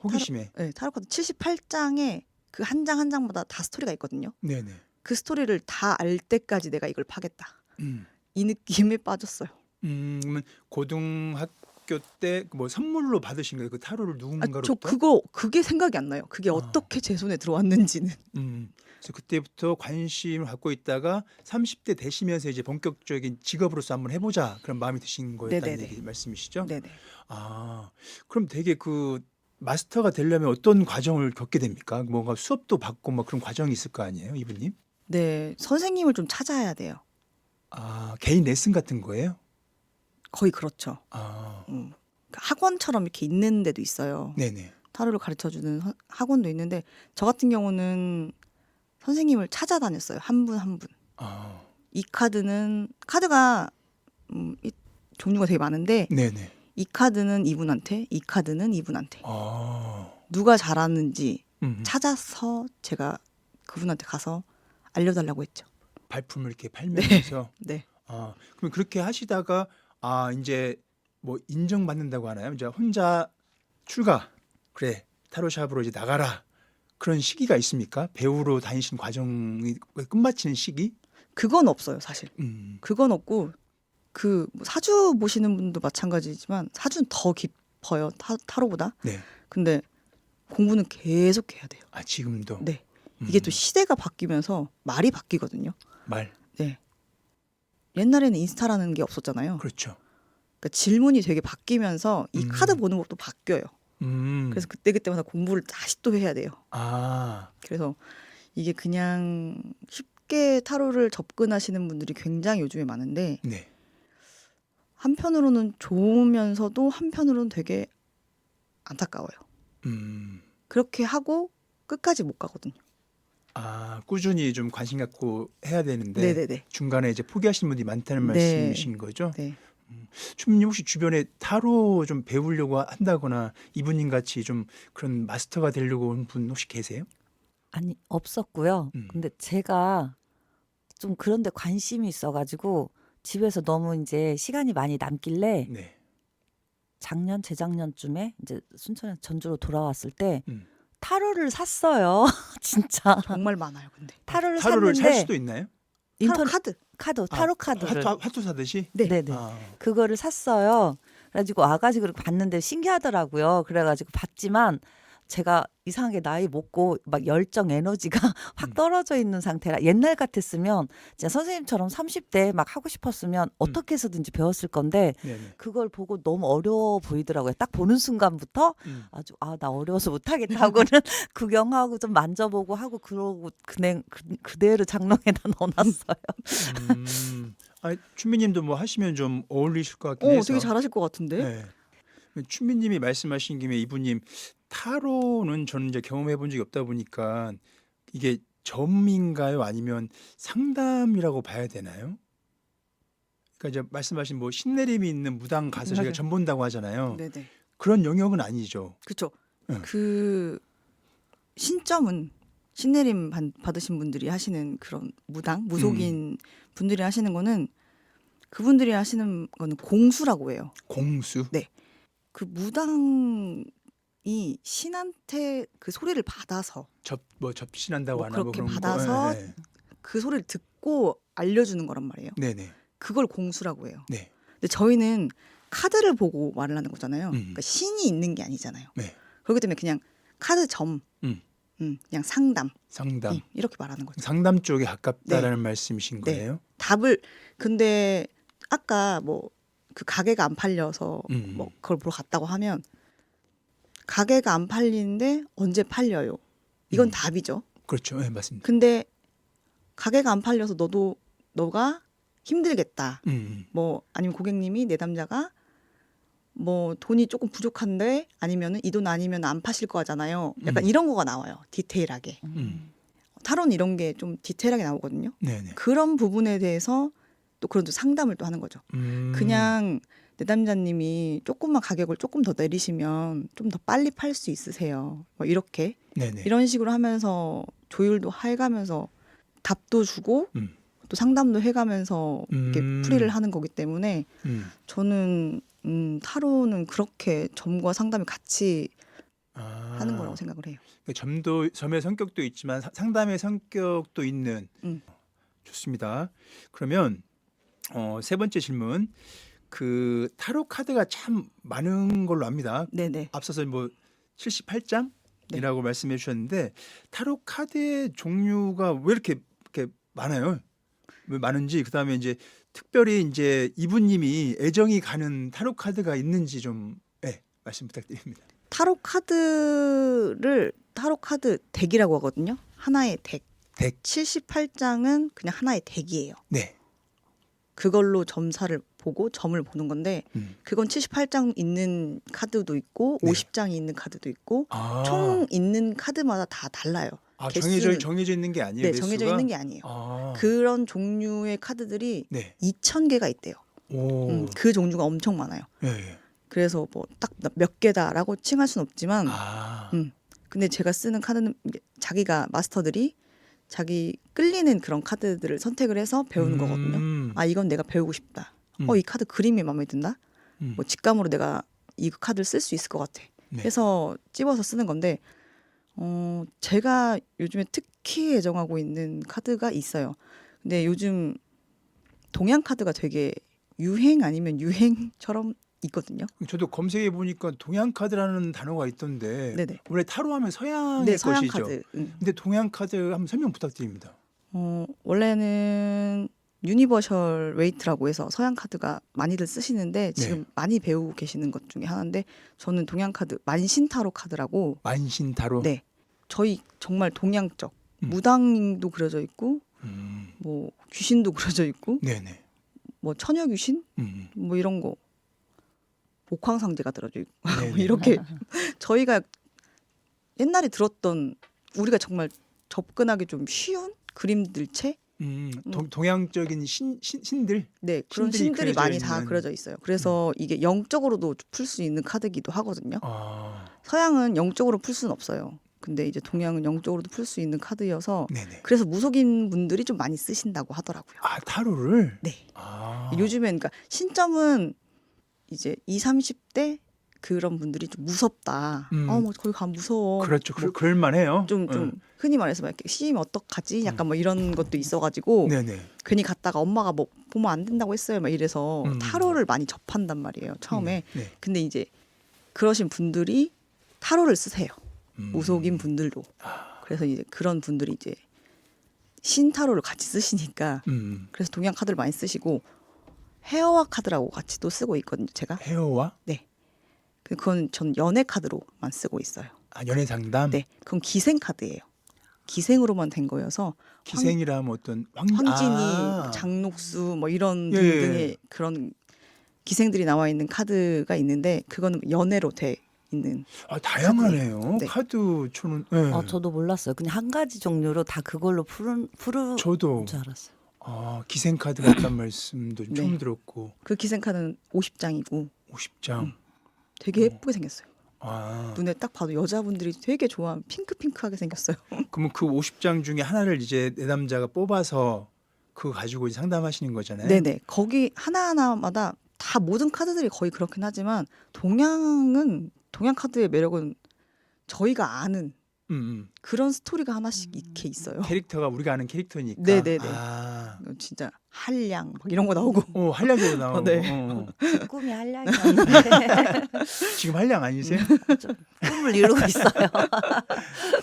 [SPEAKER 1] 호기심에.
[SPEAKER 3] 네, 타로 카드 78장에 그 한 장 한 장마다 다 스토리가 있거든요.
[SPEAKER 1] 네네.
[SPEAKER 3] 그 스토리를 다 알 때까지 내가 이걸 파겠다.
[SPEAKER 1] 음.
[SPEAKER 3] 이 느낌에 빠졌어요.
[SPEAKER 1] 그러면 고등학교 때 뭐 선물로 받으신 거예요? 그 타로를
[SPEAKER 3] 아,
[SPEAKER 1] 누군가로부터?
[SPEAKER 3] 저 그게 생각이 안 나요. 그게 어떻게 제 손에 들어왔는지는.
[SPEAKER 1] 그래서 그때부터 관심을 갖고 있다가 30대 되시면서 이제 본격적인 직업으로서 한번 해보자 그런 마음이 드신 거였다는
[SPEAKER 3] 네네네.
[SPEAKER 1] 얘기 말씀이시죠?
[SPEAKER 3] 네네.
[SPEAKER 1] 아, 그럼 되게 그 마스터가 되려면 어떤 과정을 겪게 됩니까? 뭔가 수업도 받고 뭐 그런 과정이 있을 거 아니에요, 이분님?
[SPEAKER 3] 네, 선생님을 좀 찾아야 돼요.
[SPEAKER 1] 아, 개인 레슨 같은 거예요?
[SPEAKER 3] 거의 그렇죠.
[SPEAKER 1] 아,
[SPEAKER 3] 그러니까 학원처럼 이렇게 있는 데도 있어요.
[SPEAKER 1] 네네.
[SPEAKER 3] 타로를 가르쳐주는 학원도 있는데 저 같은 경우는 선생님을 찾아다녔어요. 한 분 한 분.
[SPEAKER 1] 아,
[SPEAKER 3] 이 카드가 이 종류가 되게 많은데
[SPEAKER 1] 네네.
[SPEAKER 3] 이 카드는 이분한테, 이 카드는 이분한테.
[SPEAKER 1] 아,
[SPEAKER 3] 누가 잘하는지
[SPEAKER 1] 음.
[SPEAKER 3] 찾아서 제가 그분한테 가서 알려달라고 했죠.
[SPEAKER 1] 발품을 이렇게 팔면서.
[SPEAKER 3] 네.
[SPEAKER 1] 아, 그럼 그렇게 하시다가 이제 뭐 인정받는다고 하나요? 이제 혼자 출가. 그래. 타로샵으로 이제 나가라 그런 시기가 있습니까? 배우로 다니신 과정이 끝마치는 시기?
[SPEAKER 3] 그건 없어요, 사실.
[SPEAKER 1] 음.
[SPEAKER 3] 그건 없고 그뭐 사주 보시는 분도 마찬가지지만 사주는 더 깊어요, 타로보다.
[SPEAKER 1] 네.
[SPEAKER 3] 근데 공부는 계속 해야 돼요.
[SPEAKER 1] 아 지금도.
[SPEAKER 3] 네. 이게 또 시대가 바뀌면서 말이 바뀌거든요.
[SPEAKER 1] 말.
[SPEAKER 3] 네. 옛날에는 인스타라는 게 없었잖아요.
[SPEAKER 1] 그렇죠.
[SPEAKER 3] 그러니까 질문이 되게 바뀌면서 이 카드 보는 것도 바뀌어요. 그래서 그때마다 공부를 다시 또 해야 돼요.
[SPEAKER 1] 아.
[SPEAKER 3] 그래서 이게 그냥 쉽게 타로를 접근하시는 분들이 굉장히 요즘에 많은데
[SPEAKER 1] 네.
[SPEAKER 3] 한편으로는 좋으면서도 한편으로는 되게 안타까워요. 그렇게 하고 끝까지 못 가거든요.
[SPEAKER 1] 아 꾸준히 좀 관심 갖고 해야 되는데
[SPEAKER 3] 네네네.
[SPEAKER 1] 중간에 이제 포기하시는 분들이 많다는
[SPEAKER 3] 네.
[SPEAKER 1] 말씀이신 거죠?
[SPEAKER 3] 네.
[SPEAKER 1] 춘민님 혹시 주변에 타로 좀 배우려고 한다거나 이분님 같이 좀 그런 마스터가 되려고 하는 분 혹시 계세요?
[SPEAKER 4] 아니 없었고요. 근데 제가 좀 그런 데 관심이 있어가지고 집에서 너무 이제 시간이 많이 남길래
[SPEAKER 1] 네.
[SPEAKER 4] 작년 재작년쯤에 이제 순천에서 전주로 돌아왔을 때
[SPEAKER 1] 음.
[SPEAKER 4] 타로를 샀어요. 진짜
[SPEAKER 3] 정말 많아요, 근데.
[SPEAKER 4] 타로를
[SPEAKER 1] 타로를 살
[SPEAKER 4] 샀는데
[SPEAKER 1] 수도 있나요?
[SPEAKER 3] 타로
[SPEAKER 4] 인터넷
[SPEAKER 3] 카드.
[SPEAKER 4] 타로 카드를
[SPEAKER 1] 화투 사듯이?
[SPEAKER 3] 네.
[SPEAKER 4] 네네
[SPEAKER 1] 아.
[SPEAKER 4] 그거를 샀어요. 그래가지고 와가지고 그렇게 봤는데 신기하더라고요. 그래가지고 봤지만 제가 이상하게 나이 먹고 막 열정 에너지가 확 떨어져 있는 상태라 옛날 같았으면 진짜 선생님처럼 30대 막 하고 싶었으면 어떻게 해서든지 배웠을 건데
[SPEAKER 1] 네네.
[SPEAKER 4] 그걸 보고 너무 어려워 보이더라고요. 딱 보는 순간부터 아주 나 어려워서 못하겠다 하고는 구경하고 좀 만져보고 하고 그러고 그대로 장롱에다 넣어놨어요.
[SPEAKER 1] 아, 춘민님도 뭐 하시면 좀 어울리실 것 같긴 해서.
[SPEAKER 3] 되게 잘하실 것 같은데.
[SPEAKER 1] 네. 춘민님이 말씀하신 김에 이분님 타로는 저는 이제 경험해 본 적이 없다 보니까 이게 점인가요? 아니면 상담이라고 봐야 되나요? 그러니까 이제 말씀하신 뭐 신내림이 있는 무당 가서 저희가
[SPEAKER 3] 맞아요.
[SPEAKER 1] 점 본다고 하잖아요.
[SPEAKER 3] 네네.
[SPEAKER 1] 그런 영역은 아니죠.
[SPEAKER 3] 그렇죠.
[SPEAKER 1] 네.
[SPEAKER 3] 그 신점은 신내림 받으신 분들이 하시는 그런 무속인 분들이 하시는 거는 그분들이 하시는 거는 공수라고 해요.
[SPEAKER 1] 공수.
[SPEAKER 3] 네. 그 무당이 신한테 그 소리를 받아서
[SPEAKER 1] 접신한다고
[SPEAKER 3] 뭐
[SPEAKER 1] 하나 뭐
[SPEAKER 3] 그렇게
[SPEAKER 1] 그런
[SPEAKER 3] 받아서
[SPEAKER 1] 거. 네.
[SPEAKER 3] 그 소리를 듣고 알려주는 거란 말이에요.
[SPEAKER 1] 네네.
[SPEAKER 3] 그걸 공수라고 해요.
[SPEAKER 1] 네.
[SPEAKER 3] 근데 저희는 카드를 보고 말을 하는 거잖아요.
[SPEAKER 1] 음.
[SPEAKER 3] 그러니까 신이 있는 게 아니잖아요.
[SPEAKER 1] 네.
[SPEAKER 3] 그렇기 때문에 그냥 카드 점, 그냥 상담,
[SPEAKER 1] 상담.
[SPEAKER 3] 이렇게 말하는 거죠.
[SPEAKER 1] 상담 쪽에 가깝다라는 말씀이신
[SPEAKER 3] 네.
[SPEAKER 1] 거예요?
[SPEAKER 3] 답을 근데 아까 뭐 그 가게가 안 팔려서 뭐 그걸 보러 갔다고 하면 가게가 안 팔리는데 언제 팔려요? 이건 답이죠.
[SPEAKER 1] 그렇죠. 네, 맞습니다.
[SPEAKER 3] 근데 가게가 안 팔려서 너가 힘들겠다. 뭐 아니면 고객님이 내담자가 뭐 돈이 조금 부족한데 아니면은 이 돈 아니면 안 파실 거잖아요. 약간 이런 거가 나와요. 디테일하게. 타로는 이런 게 좀 디테일하게 나오거든요.
[SPEAKER 1] 네네.
[SPEAKER 3] 그런 부분에 대해서 또 그런 상담을 또 하는 거죠. 그냥 내담자님이 조금만 가격을 조금 더 내리시면 좀 더 빨리 팔 수 있으세요. 뭐 이렇게
[SPEAKER 1] 네네.
[SPEAKER 3] 이런 식으로 하면서 조율도 해가면서 답도 주고 또 상담도 해가면서 이렇게 풀이를 하는 거기 때문에 저는 타로는 그렇게 점과 상담이 같이 하는 거라고 생각을 해요.
[SPEAKER 1] 점의 성격도 있지만 상담의 성격도 있는. 좋습니다. 그러면 세 번째 질문. 그 타로 카드가 참 많은 걸로 압니다.
[SPEAKER 3] 네네.
[SPEAKER 1] 앞서서 뭐 78장이라고 말씀해 주셨는데 타로 카드의 종류가 왜 이렇게 많아요? 왜 많은지 그다음에 이제 특별히 이제 이분님이 애정이 가는 타로 카드가 있는지 좀 말씀 부탁드립니다.
[SPEAKER 3] 타로 카드 덱이라고 하거든요. 하나의 덱. 78장은 그냥 하나의 덱이에요.
[SPEAKER 1] 네.
[SPEAKER 3] 그걸로 점사를 보고 점을 보는 건데 그건 78장 있는 카드도 있고
[SPEAKER 1] 네.
[SPEAKER 3] 50장이 있는 카드도 있고 총 있는 카드마다 다 달라요.
[SPEAKER 1] 정해져 있는 게 아니에요.
[SPEAKER 3] 네,
[SPEAKER 1] 개수가?
[SPEAKER 3] 정해져 있는 게 아니에요. 그런 종류의 카드들이
[SPEAKER 1] 네.
[SPEAKER 3] 2,000개가 있대요.
[SPEAKER 1] 오.
[SPEAKER 3] 그 종류가 엄청 많아요.
[SPEAKER 1] 예.
[SPEAKER 3] 그래서 뭐 딱 몇 개다라고 칭할 수는 없지만 근데 제가 쓰는 카드는 자기가 마스터들이 자기 끌리는 그런 카드들을 선택을 해서 배우는 거거든요. 이건 내가 배우고 싶다. 이 카드 그림이 마음에 든다. 뭐 직감으로 내가 이 카드를 쓸 수 있을 것 같아.
[SPEAKER 1] 네.
[SPEAKER 3] 해서 찝어서 쓰는 건데 제가 요즘에 특히 애정하고 있는 카드가 있어요. 근데 요즘 동양 카드가 되게 유행 아니면 유행처럼 있거든요.
[SPEAKER 1] 저도 검색해 보니까 동양 카드라는 단어가 있던데
[SPEAKER 3] 네네.
[SPEAKER 1] 원래 타로하면 서양의
[SPEAKER 3] 네, 서양
[SPEAKER 1] 것이죠.
[SPEAKER 3] 카드.
[SPEAKER 1] 근데 동양 카드 한번 설명 부탁드립니다.
[SPEAKER 3] 원래는 유니버셜 웨이트라고 해서 서양 카드가 많이들 쓰시는데 지금 많이 배우고 계시는 것 중에 하나인데 저는 동양 카드 만신타로 카드라고
[SPEAKER 1] 만신 타로.
[SPEAKER 3] 네. 저희 정말 동양적
[SPEAKER 1] 음.
[SPEAKER 3] 무당도 그려져 있고 뭐 귀신도 그려져 있고
[SPEAKER 1] 네네.
[SPEAKER 3] 뭐 처녀 귀신
[SPEAKER 1] 음.
[SPEAKER 3] 뭐 이런 거 목황상제가 들어져 있고
[SPEAKER 1] 네네.
[SPEAKER 3] 뭐 이렇게 저희가 옛날에 들었던 우리가 정말 접근하기 좀 쉬운 그림들체
[SPEAKER 1] 동양적인 신들.
[SPEAKER 3] 네 그런
[SPEAKER 1] 신들이
[SPEAKER 3] 신들이
[SPEAKER 1] 그려져
[SPEAKER 3] 많이 다
[SPEAKER 1] 있는.
[SPEAKER 3] 그려져 있어요. 그래서 이게 영적으로도 풀 수 있는 카드기도 하거든요.
[SPEAKER 1] 아,
[SPEAKER 3] 서양은 영적으로 풀 수는 없어요. 근데 이제 동양은 영적으로도 풀 수 있는 카드여서
[SPEAKER 1] 네네.
[SPEAKER 3] 그래서 무속인 분들이 좀 많이 쓰신다고 하더라고요.
[SPEAKER 1] 아, 타로를.
[SPEAKER 3] 네.
[SPEAKER 1] 아.
[SPEAKER 3] 요즘엔 그러니까 신점은 이제 20, 30대 그런 분들이 좀 무섭다. 뭐 거기 가면 무서워.
[SPEAKER 1] 그렇죠.
[SPEAKER 3] 뭐
[SPEAKER 1] 그럴만해요.
[SPEAKER 3] 좀 흔히 말해서 막 이렇게 시이면 어떡하지? 약간 뭐 이런 것도 있어가지고
[SPEAKER 1] 네네.
[SPEAKER 3] 괜히 갔다가 엄마가 뭐 보면 안 된다고 했어요. 막 이래서 타로를 많이 접한단 말이에요. 처음에.
[SPEAKER 1] 네.
[SPEAKER 3] 근데 이제 그러신 분들이 타로를 쓰세요. 무속인 분들도. 그래서 이제 그런 분들이 이제 신타로를 같이 쓰시니까 그래서 동양 카드를 많이 쓰시고 헤어와 카드라고 같이 또 쓰고 있거든요. 제가.
[SPEAKER 1] 헤어와?
[SPEAKER 3] 네. 그건 전 연애 카드로만 쓰고 있어요.
[SPEAKER 1] 아, 연애 상담.
[SPEAKER 3] 네. 그건 기생 카드예요. 기생으로만 된 거여서
[SPEAKER 1] 기생이라면 어떤
[SPEAKER 3] 황진이, 장녹수 뭐 이런
[SPEAKER 1] 예,
[SPEAKER 3] 등등의 그런 기생들이 나와 있는 카드가 있는데 그거는 연애로 돼 있는.
[SPEAKER 1] 아, 다양하네요.
[SPEAKER 3] 네.
[SPEAKER 1] 카드초는. 네.
[SPEAKER 4] 저도 몰랐어요. 그냥 한 가지 종류로 다 그걸로 푸는
[SPEAKER 1] 저도
[SPEAKER 4] 줄 알았어요.
[SPEAKER 1] 기생 카드 같다는 말씀도 좀
[SPEAKER 3] 네.
[SPEAKER 1] 처음 들었고.
[SPEAKER 3] 그 기생 카드는 50장이고
[SPEAKER 1] 50장.
[SPEAKER 3] 되게 예쁘게 생겼어요.
[SPEAKER 1] 아,
[SPEAKER 3] 눈에 딱 봐도 여자분들이 되게 좋아하는 핑크핑크하게 생겼어요.
[SPEAKER 1] 그러면 그 50장 중에 하나를 이제 내담자가 뽑아서 그거 가지고 이제 상담하시는 거잖아요.
[SPEAKER 3] 네네. 거기 하나하나마다 다 모든 카드들이 거의 그렇긴 하지만 동양 카드의 매력은 저희가 아는 그런 스토리가 하나씩 이렇게 있어요.
[SPEAKER 1] 캐릭터가 우리가 아는 캐릭터니까.
[SPEAKER 3] 네네네.
[SPEAKER 1] 아.
[SPEAKER 3] 진짜 한량 막 이런 거 나오고.
[SPEAKER 1] 한량도 나오고.
[SPEAKER 3] 네.
[SPEAKER 4] 꿈이 한량이었는데
[SPEAKER 1] 지금 한량 아니세요?
[SPEAKER 4] 좀 꿈을 이루고 있어요.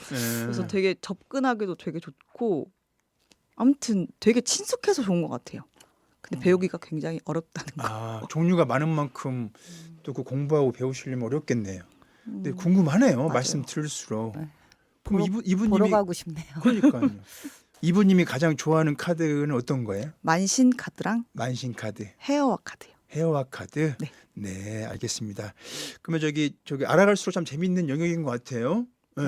[SPEAKER 3] 그래서 되게 접근하기도 되게 좋고 아무튼 되게 친숙해서 좋은 것 같아요. 근데 배우기가 굉장히 어렵다는 거.
[SPEAKER 1] 종류가 많은 만큼 또 그 공부하고 배우시려면 어렵겠네요. 근데 궁금하네요.
[SPEAKER 3] 맞아요.
[SPEAKER 1] 말씀 들을수록.
[SPEAKER 4] 네.
[SPEAKER 1] 그럼 이분님이
[SPEAKER 4] 보러 가고 싶네요.
[SPEAKER 1] 그러니까요. 이분님이 가장 좋아하는 카드는 어떤 거예요?
[SPEAKER 3] 만신 카드랑
[SPEAKER 1] 만신 카드,
[SPEAKER 3] 헤어와 카드요.
[SPEAKER 1] 헤어와 카드.
[SPEAKER 3] 네.
[SPEAKER 1] 네, 알겠습니다. 그러면 저기 알아갈수록 참 재밌는 영역인 것 같아요. 네,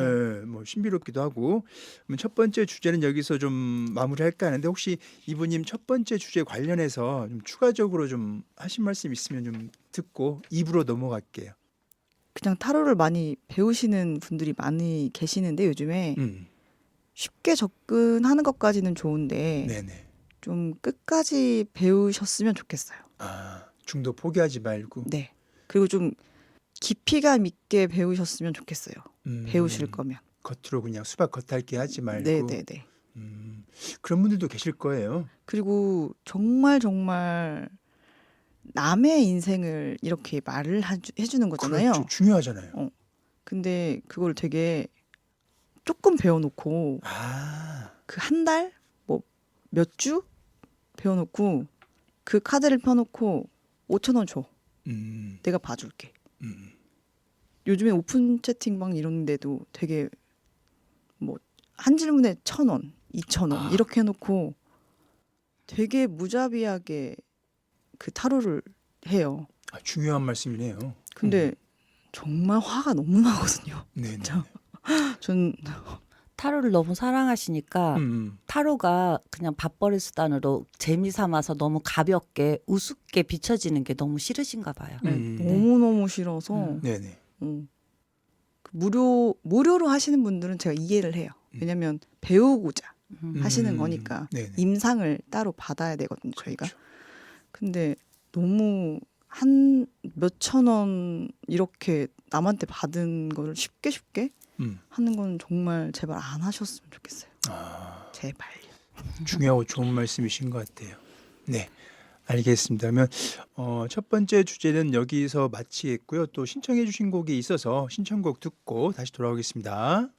[SPEAKER 1] 뭐 신비롭기도 하고. 그럼 첫 번째 주제는 여기서 좀 마무리할까 하는데 혹시 이분님 첫 번째 주제 관련해서 좀 추가적으로 좀 하신 말씀 있으면 좀 듣고 2부로 넘어갈게요.
[SPEAKER 3] 그냥 타로를 많이 배우시는 분들이 많이 계시는데 요즘에 쉽게 접근하는 것까지는 좋은데
[SPEAKER 1] 네네.
[SPEAKER 3] 좀 끝까지 배우셨으면 좋겠어요.
[SPEAKER 1] 중도 포기하지 말고.
[SPEAKER 3] 네. 그리고 좀 깊이감 있게 배우셨으면 좋겠어요. 배우실 거면.
[SPEAKER 1] 겉으로 그냥 수박 겉핥기 하지 말고.
[SPEAKER 3] 네네네.
[SPEAKER 1] 그런 분들도 계실 거예요.
[SPEAKER 3] 그리고 정말 남의 인생을 이렇게 말을 해주는 거잖아요.
[SPEAKER 1] 그렇죠. 중요하잖아요.
[SPEAKER 3] 근데 그걸 되게 조금 배워놓고 그 한 달? 뭐 몇 주? 배워놓고 그 카드를 펴놓고 5,000원 줘. 내가 봐줄게. 요즘에 오픈 채팅방 이런 데도 되게 뭐 한 질문에 1,000원, 2,000원 이렇게 해놓고 되게 무자비하게 그 타로를 해요.
[SPEAKER 1] 중요한 말씀이네요.
[SPEAKER 3] 근데 정말 화가 너무 나거든요.
[SPEAKER 1] 네.
[SPEAKER 3] 전
[SPEAKER 4] 타로를 너무 사랑하시니까 타로가 그냥 밥벌이 수단으로 재미 삼아서 너무 가볍게 우습게 비춰지는 게 너무 싫으신가 봐요.
[SPEAKER 3] 너무너무 싫어서
[SPEAKER 1] 네네.
[SPEAKER 3] 무료로 하시는 분들은 제가 이해를 해요. 왜냐면 배우고자 하시는 거니까
[SPEAKER 1] 네네.
[SPEAKER 3] 임상을 따로 받아야 되거든요, 저희가.
[SPEAKER 1] 그렇죠.
[SPEAKER 3] 근데 너무 한 몇천 원 이렇게 남한테 받은 걸 쉽게
[SPEAKER 1] 음.
[SPEAKER 3] 하는 건 정말 제발 안 하셨으면 좋겠어요.
[SPEAKER 1] 아,
[SPEAKER 3] 제발.
[SPEAKER 1] 중요하고 좋은 말씀이신 것 같아요. 네, 알겠습니다. 그러면 첫 번째 주제는 여기서 마치겠고요. 또 신청해 주신 곡이 있어서 신청곡 듣고 다시 돌아오겠습니다.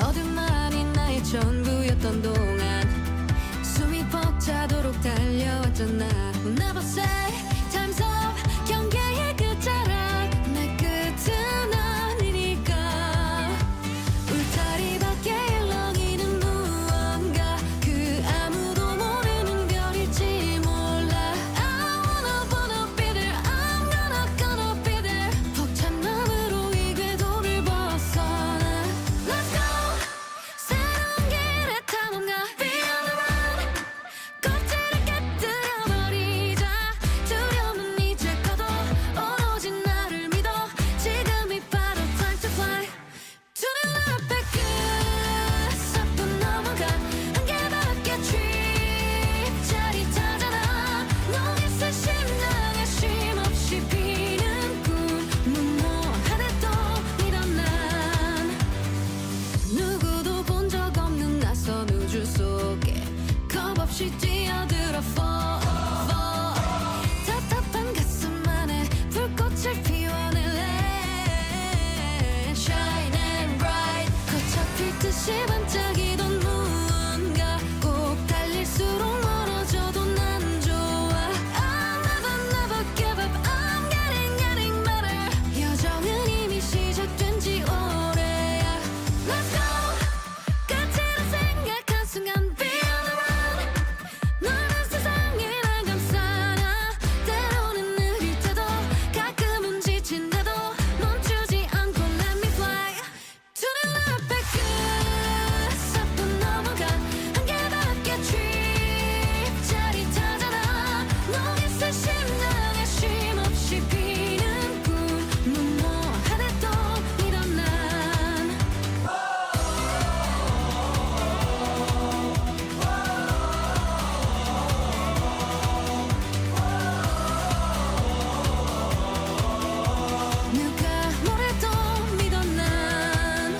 [SPEAKER 8] 어둠만이 나의 전부였던 동안 숨이 벅차도록 달려왔잖아. Never say time's up. 경계의 끝자락 내 끝은 아니니까. 울타리 밖에 일렁이는 무언가 그 아무도 모르는 별일지 몰라. I wanna be there. I'm gonna be there. 벅찬 마음으로 이 궤도를 벗어나. Let's go. 새로운 길에 탐험가 Beyond the road. 껍질을 깨뜨려버리자. 두려움은 이제 꺼도 오로지 나를 믿어. 지금이 바로 time to fly. 두 눈앞의 끝서뿐 넘어가. 한계밖에 trip 짜릿하잖아. 너의 심장에 쉼없이 피는 꿈. 무모한 해도 믿어 난. 누구도 본 적 없는 낯선 우주 속에 겁없이 뛰어들어 fall, fall. 답답한 가슴 안에 불꽃을 피워낼래. Shine and bright. 거쳐 필 듯이 반짝이던 무언가 꼭 달릴수록 멀어져도 난 좋아. I'll never give up. I'm getting better. 여정은 이미 시작된 지 오래야. Let's go. 끝이라 생각한 순간 Beyond the road. 너는 세상이 날 감싸나. 때로는 느릴 때도 가끔은 지친데도 멈추지 않고 let me fly. 두 눈앞의 끝서뿐 넘어가. 한계밖에 trip 짜릿하잖아. 너의 심장에 쉼없이 피는 꿈. 무모한 해도 믿어 난. 누가 뭐래도 믿어 난.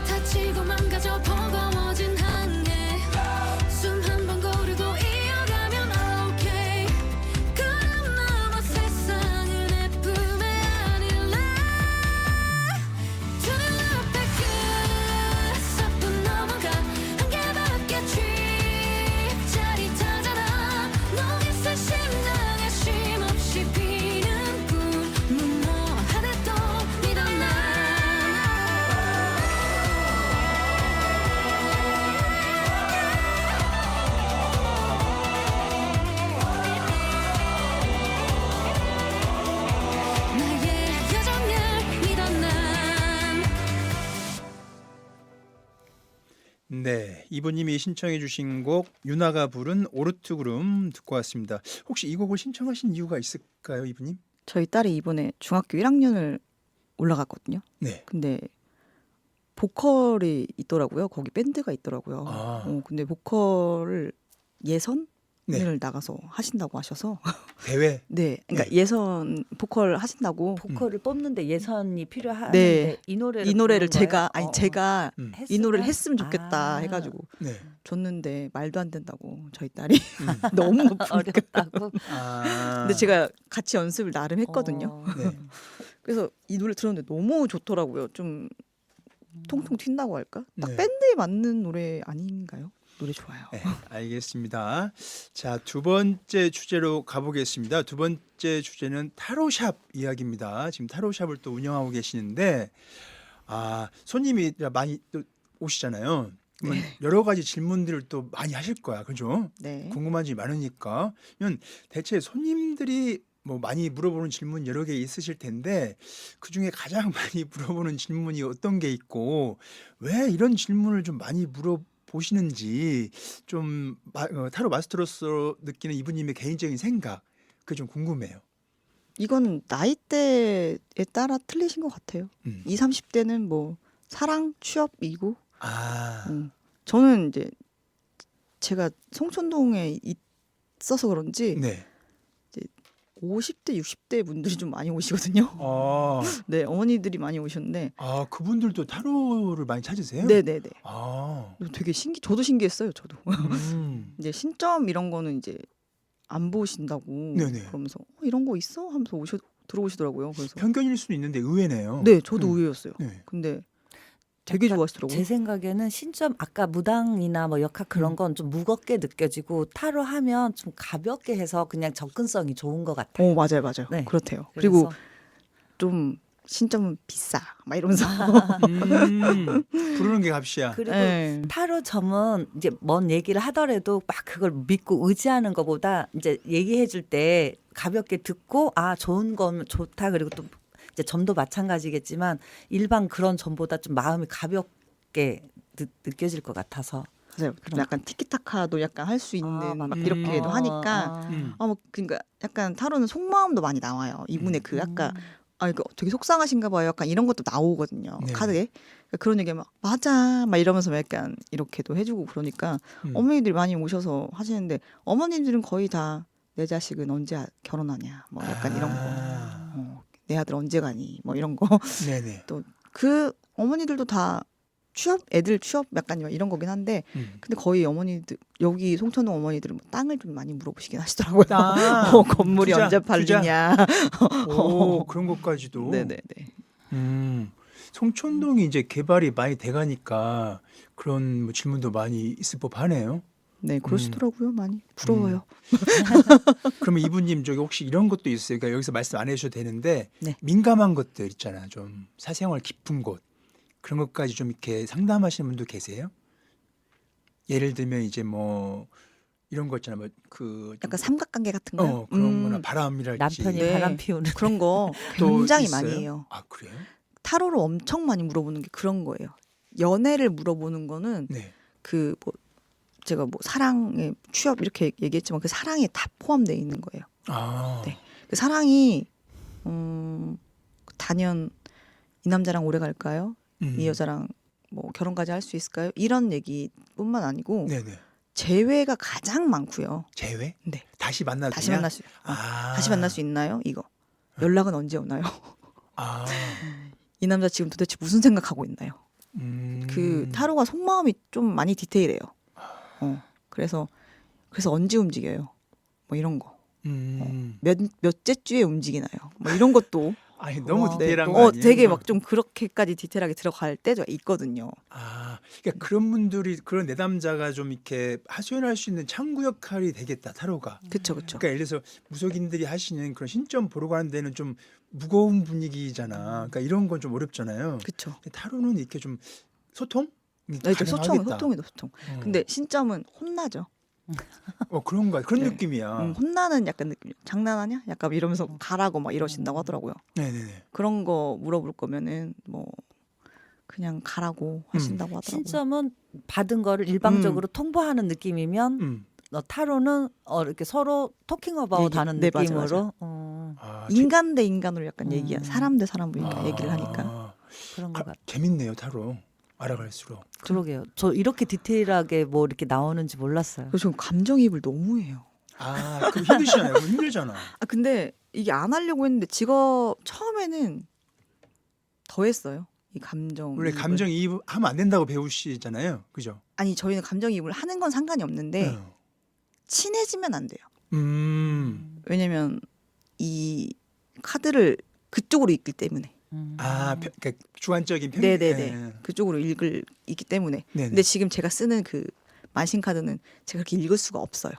[SPEAKER 8] 다치고 망가져 버거워진 항해. 숨 한 번 고르고 이어가면 okay. 그럼 넘어 세상을 내 품에 안을래. 두 눈앞의 끝서뿐 넘어가. 한계밖에 trip 짜릿하잖아. 너의 심장에 쉼없이 피는 꿈. 무모한 해도 믿어 난. 나의 여정을 믿어 난.
[SPEAKER 1] 네, 이분님이 신청해 주신 곡 유나가 부른 오르트구름 듣고 왔습니다. 혹시 이 곡을 신청하신 이유가 있을까요, 이분님?
[SPEAKER 3] 저희 딸이 이번에 중학교 1학년을 올라갔거든요.
[SPEAKER 1] 네.
[SPEAKER 3] 근데 보컬이 있더라고요. 거기 밴드가 있더라고요.
[SPEAKER 1] 아.
[SPEAKER 3] 근데 보컬을 예선을
[SPEAKER 1] 네.
[SPEAKER 3] 나가서 하신다고 하셔서
[SPEAKER 1] 대회.
[SPEAKER 3] 네, 그러니까
[SPEAKER 1] 네.
[SPEAKER 3] 예선 보컬 하신다고.
[SPEAKER 4] 보컬을 뽑는데 예선이 필요한데
[SPEAKER 3] 네.
[SPEAKER 4] 이 노래를
[SPEAKER 3] 이 노래를
[SPEAKER 4] 부른
[SPEAKER 3] 제가
[SPEAKER 4] 거예요?
[SPEAKER 3] 제가
[SPEAKER 1] 음.
[SPEAKER 3] 이 노래를
[SPEAKER 4] 했으면?
[SPEAKER 3] 했으면 좋겠다
[SPEAKER 4] 아,
[SPEAKER 3] 해가지고
[SPEAKER 1] 네.
[SPEAKER 3] 줬는데 말도 안 된다고 저희 딸이
[SPEAKER 1] 음.
[SPEAKER 3] 너무 높으니까.
[SPEAKER 4] 어렵다고.
[SPEAKER 1] 아.
[SPEAKER 3] 근데 제가 같이 연습을 나름 했거든요.
[SPEAKER 4] 어.
[SPEAKER 1] 네.
[SPEAKER 3] 그래서 이 노래 들었는데 너무 좋더라고요. 좀 통통 튄다고 할까? 딱
[SPEAKER 1] 네.
[SPEAKER 3] 밴드에 맞는 노래 아닌가요? 노래 좋아요.
[SPEAKER 1] 네, 알겠습니다. 자, 두 번째 주제로 가보겠습니다. 두 번째 주제는 타로샵 이야기입니다. 지금 타로샵을 또 운영하고 계시는데, 손님이 많이 또 오시잖아요. 그러면 여러 가지 질문들을 또 많이 하실 거야, 그죠?
[SPEAKER 3] 네.
[SPEAKER 1] 궁금한 점이 많으니까. 그러면 대체 손님들이 뭐 많이 물어보는 질문 여러 개 있으실 텐데 그 중에 가장 많이 물어보는 질문이 어떤 게 있고 왜 이런 질문을 좀 많이 물어보시는지 좀 타로 마스터로서 느끼는 이분님의 개인적인 생각 그게 좀 궁금해요.
[SPEAKER 3] 이건 나이대에 따라 틀리신 것 같아요.
[SPEAKER 1] 음.
[SPEAKER 3] 20, 30대는 뭐 사랑, 취업이고
[SPEAKER 1] 아,
[SPEAKER 3] 저는 이제 제가 송촌동에 있어서 그런지
[SPEAKER 1] 네.
[SPEAKER 3] 50대, 60대 분들이 좀 많이 오시거든요. 네, 어머니들이 많이 오셨는데
[SPEAKER 1] 그분들도 타로를 많이 찾으세요?
[SPEAKER 3] 네네네.
[SPEAKER 1] 아,
[SPEAKER 3] 되게 저도 신기했어요. 저도.
[SPEAKER 1] 음.
[SPEAKER 3] 이제 신점 이런 거는 이제 안 보신다고
[SPEAKER 1] 네네.
[SPEAKER 3] 그러면서 이런 거 있어? 하면서 들어오시더라고요. 그래서
[SPEAKER 1] 편견일 수도 있는데 의외네요.
[SPEAKER 3] 네, 저도
[SPEAKER 1] 음.
[SPEAKER 3] 의외였어요.
[SPEAKER 1] 네.
[SPEAKER 3] 근데 되게
[SPEAKER 4] 약간
[SPEAKER 3] 좋아하시더라고요.
[SPEAKER 4] 제 생각에는 신점 아까 무당이나 뭐 역학 그런 건 좀 무겁게 느껴지고 타로 하면 좀 가볍게 해서 그냥 접근성이 좋은 것 같아요.
[SPEAKER 3] 맞아요, 맞아요.
[SPEAKER 4] 네.
[SPEAKER 3] 그렇대요. 그리고
[SPEAKER 4] 그래서
[SPEAKER 3] 좀 신점은 비싸, 막 이러면서.
[SPEAKER 1] 부르는 게 값이야.
[SPEAKER 4] 그리고
[SPEAKER 3] 네.
[SPEAKER 4] 타로 점은 이제 뭔 얘기를 하더라도 막 그걸 믿고 의지하는 것보다 이제 얘기해 줄 때 가볍게 듣고 아 좋은 거면 좋다 그리고 또 이제 점도 마찬가지겠지만 일반 그런 점보다 좀 마음이 가볍게 느껴질 것 같아서
[SPEAKER 3] 맞아요.
[SPEAKER 4] 그런
[SPEAKER 3] 약간 티키타카도 약간 할 수 있는 막
[SPEAKER 4] 맞다.
[SPEAKER 3] 이렇게도 하니까 뭐 그러니까 약간 타로는 속마음도 많이 나와요. 이분의 그 약간 이거 되게 속상하신가 봐요. 약간 이런 것도 나오거든요.
[SPEAKER 1] 네.
[SPEAKER 3] 카드에. 그러니까 그런 얘기 막 맞아 막 이러면서 막 약간 이렇게도 해주고 그러니까 어머니들이 많이 오셔서 하시는데 어머니들은 거의 다 내 자식은 언제 결혼하냐 뭐 약간 이런 거. 내 아들 언제 가니 뭐 이런 거.
[SPEAKER 1] 네네.
[SPEAKER 3] 또 그 어머니들도 다 애들 취업 약간 이런 거긴 한데 근데 거의 어머니들 여기 송천동 어머니들은 뭐 땅을 좀 많이 물어보시긴 하시더라고요. 건물이
[SPEAKER 1] 투자,
[SPEAKER 3] 언제 팔리냐.
[SPEAKER 1] 오, 그런 것까지도.
[SPEAKER 3] 네네네.
[SPEAKER 1] 송촌동이 이제 개발이 많이 돼가니까 그런 뭐 질문도 많이 있을 법하네요.
[SPEAKER 3] 네 그러시더라고요. 많이 부러워요.
[SPEAKER 1] 그러면 이분님 저기 혹시 이런 것도 있어요? 그러니까 여기서 말씀 안 해주셔도 되는데
[SPEAKER 3] 네.
[SPEAKER 1] 민감한 것들 있잖아. 좀 사생활 깊은 곳 그런 것까지 좀 이렇게 상담하시는 분도 계세요? 예를 들면 이제 뭐 이런 거 있잖아. 뭐
[SPEAKER 3] 약간 삼각관계 같은 거.
[SPEAKER 1] 그런 거나 바람이랄지
[SPEAKER 4] 남편이
[SPEAKER 3] 네.
[SPEAKER 4] 바람 피우는
[SPEAKER 3] 그런 거
[SPEAKER 1] 또
[SPEAKER 3] 굉장히
[SPEAKER 1] 있어요?
[SPEAKER 3] 많이 해요.
[SPEAKER 1] 아 그래요?
[SPEAKER 3] 타로로 엄청 많이 물어보는 게 그런 거예요. 연애를 물어보는 거는
[SPEAKER 1] 네.
[SPEAKER 3] 그 뭐 제가 뭐 사랑에 취업 이렇게 얘기했지만 그 사랑에 다 포함되어 있는 거예요.
[SPEAKER 1] 아,
[SPEAKER 3] 네. 그 사랑이 단연 이 남자랑 오래 갈까요? 이 여자랑 뭐 결혼까지 할 수 있을까요? 이런 얘기뿐만 아니고
[SPEAKER 1] 네네.
[SPEAKER 3] 재회가 가장 많고요.
[SPEAKER 1] 재회?
[SPEAKER 3] 네.
[SPEAKER 1] 다시 만나도
[SPEAKER 3] 다시
[SPEAKER 1] 되냐?
[SPEAKER 3] 만날 수
[SPEAKER 1] 아.
[SPEAKER 3] 다시 만날 수 있나요? 이거 연락은 언제 오나요?
[SPEAKER 1] 아,
[SPEAKER 3] 이 남자 지금 도대체 무슨 생각하고 있나요? 그 타로가 속마음이 좀 많이 디테일해요. 그래서 언제 움직여요? 뭐 이런 거. 몇째 주에 움직이나요? 뭐 이런 것도
[SPEAKER 1] 아니 너무
[SPEAKER 4] 와.
[SPEAKER 1] 디테일한 거 아니에요?
[SPEAKER 3] 되게 막 좀 그렇게까지 디테일하게 들어갈 때도 있거든요.
[SPEAKER 1] 아, 그러니까 그런 분들이 그런 내담자가 좀 이렇게 하소연할 수 있는 창구 역할이 되겠다 타로가.
[SPEAKER 3] 그쵸 그쵸.
[SPEAKER 1] 그러니까 예를 들어서 무속인들이 하시는 그런 신점 보러 가는 데는 좀 무거운 분위기잖아. 그러니까 이런 건 좀 어렵잖아요.
[SPEAKER 3] 그쵸.
[SPEAKER 1] 근데 타로는 이렇게 좀 소통?
[SPEAKER 3] 네, 소통이다 소통.
[SPEAKER 1] 어.
[SPEAKER 3] 근데 신점은 혼나죠.
[SPEAKER 1] 그런 거야. 그런
[SPEAKER 3] 네.
[SPEAKER 1] 느낌이야.
[SPEAKER 3] 혼나는 약간 느낌. 장난하냐? 약간 이러면서 가라고 막 이러신다고 하더라고요.
[SPEAKER 1] 네네네.
[SPEAKER 3] 그런 거 물어볼 거면은 뭐 그냥 가라고 하신다고 하더라고요.
[SPEAKER 4] 신점은 받은 거를 일방적으로 통보하는 느낌이면 타로는 이렇게 서로 토킹 어바웃 하는
[SPEAKER 3] 네, 맞아요,
[SPEAKER 4] 느낌으로
[SPEAKER 1] 아,
[SPEAKER 3] 인간 대 인간으로 약간 사람 대 사람으로 얘기를 하니까.
[SPEAKER 4] 그런 것 같아요.
[SPEAKER 1] 재밌네요 타로. 알아갈수록.
[SPEAKER 4] 그러게요. 저 이렇게 디테일하게 뭐 이렇게 나오는지 몰랐어요.
[SPEAKER 3] 그래서 저 감정이입을 너무 해요.
[SPEAKER 1] 아, 그럼 힘드시잖아요. 그럼 힘들잖아.
[SPEAKER 3] 근데 이게 안 하려고 했는데 직업 처음에는 더 했어요. 이 감정.
[SPEAKER 1] 원래 감정이입 하면 안 된다고 배우시잖아요. 그죠?
[SPEAKER 3] 아니 저희는 감정이입을 하는 건 상관이 없는데 친해지면 안 돼요. 왜냐면 이 카드를 그쪽으로 읽기 때문에.
[SPEAKER 1] 그러니까 주관적인 편.
[SPEAKER 3] 네네네. 그쪽으로 읽기 때문에.
[SPEAKER 1] 네네.
[SPEAKER 3] 근데 지금 제가 쓰는 그 만신 카드는 제가 그렇게 읽을 수가 없어요.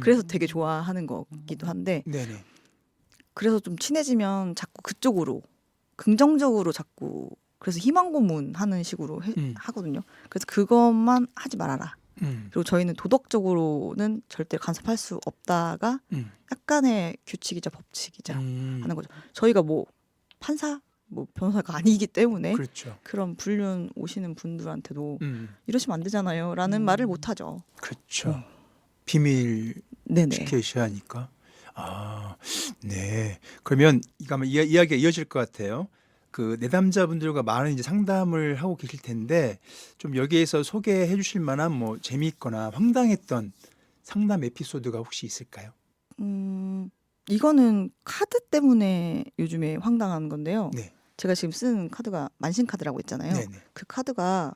[SPEAKER 3] 그래서 되게 좋아하는 거기도 한데.
[SPEAKER 1] 네네.
[SPEAKER 3] 그래서 좀 친해지면 자꾸 그쪽으로 긍정적으로 자꾸 그래서 희망 고문 하는 식으로 하거든요. 그래서 그것만 하지 말아라. 그리고 저희는 도덕적으로는 절대 간섭할 수 없다가 약간의 규칙이자 법칙이자 하는 거죠. 저희가 뭐 판사, 뭐 변호사가 아니기 때문에
[SPEAKER 1] 그렇죠.
[SPEAKER 3] 그런 불륜 오시는 분들한테도
[SPEAKER 1] 음.
[SPEAKER 3] 이러시면 안 되잖아요라는 말을 못 하죠.
[SPEAKER 1] 그렇죠. 비밀
[SPEAKER 3] 네네.
[SPEAKER 1] 지켜야 하니까. 아, 네. 그러면 이거 아마 이야기가 이어질 것 같아요. 그 내담자분들과 많은 이제 상담을 하고 계실 텐데 좀 여기에서 소개해 주실 만한 뭐 재미있거나 황당했던 상담 에피소드가 혹시 있을까요?
[SPEAKER 3] 이거는 카드 때문에 요즘에 황당한 건데요.
[SPEAKER 1] 네.
[SPEAKER 3] 제가 지금 쓰는 카드가 만신 카드라고 했잖아요.
[SPEAKER 1] 네네.
[SPEAKER 3] 그 카드가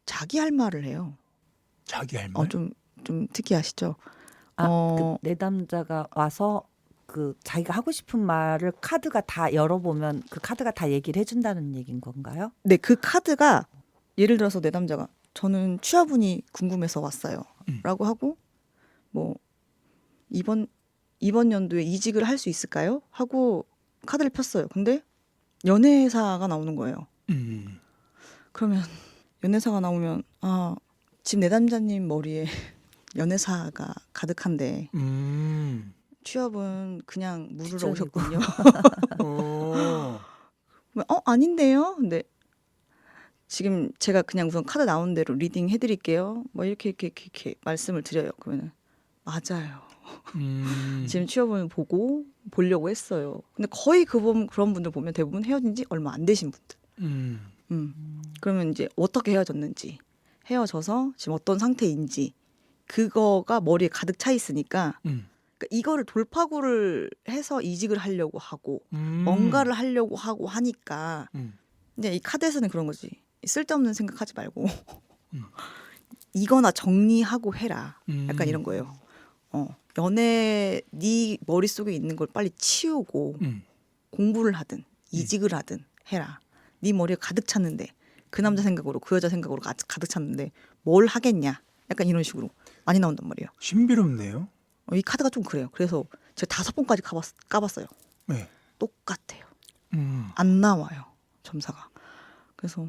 [SPEAKER 3] 자기 할 말을 해요.
[SPEAKER 1] 자기 할 말.
[SPEAKER 3] 좀 특이하시죠?
[SPEAKER 4] 그 내담자가 와서 그 자기가 하고 싶은 말을 카드가 다 열어보면 그 카드가 다 얘기를 해준다는 얘기인 건가요?
[SPEAKER 3] 네, 그 카드가 예를 들어서 내담자가 저는 취업운이 궁금해서 왔어요. 라고 하고 뭐 이번 연도에 이직을 할 수 있을까요? 하고 카드를 폈어요. 근데 연애사가 나오는 거예요. 그러면 연애사가 나오면 지금 내담자님 머리에 연애사가 가득한데 취업은 그냥 물으러
[SPEAKER 4] 기적이고.
[SPEAKER 3] 오셨군요.
[SPEAKER 1] 오.
[SPEAKER 3] 아닌데요? 근데 지금 제가 그냥 우선 카드 나온 대로 리딩 해드릴게요. 뭐 이렇게 말씀을 드려요. 그러면은 맞아요. 지금 취업을 보려고 했어요. 근데 거의 그런 분들 보면 대부분 헤어진 지 얼마 안 되신 분들. 그러면 이제 어떻게 헤어졌는지, 헤어져서 지금 어떤 상태인지 그거가 머리에 가득 차 있으니까 그러니까 이거를 돌파구를 해서 이직을 하려고 하고 뭔가를 하려고 하고 하니까 이제 이 카드에서는 그런 거지. 쓸데없는 생각하지 말고 이거나 정리하고 해라. 약간 이런 거예요. 연애 네 머릿속에 있는 걸 빨리 치우고 공부를 하든 이직을 하든 해라. 네 머리에 가득 찼는데 그 남자 생각으로 그 여자 생각으로 가득 찼는데 뭘 하겠냐. 약간 이런 식으로 많이 나온단 말이에요.
[SPEAKER 1] 신비롭네요.
[SPEAKER 3] 이 카드가 좀 그래요. 그래서 제가 5번까지 까봤어요.
[SPEAKER 1] 네.
[SPEAKER 3] 똑같아요. 안 나와요. 점사가. 그래서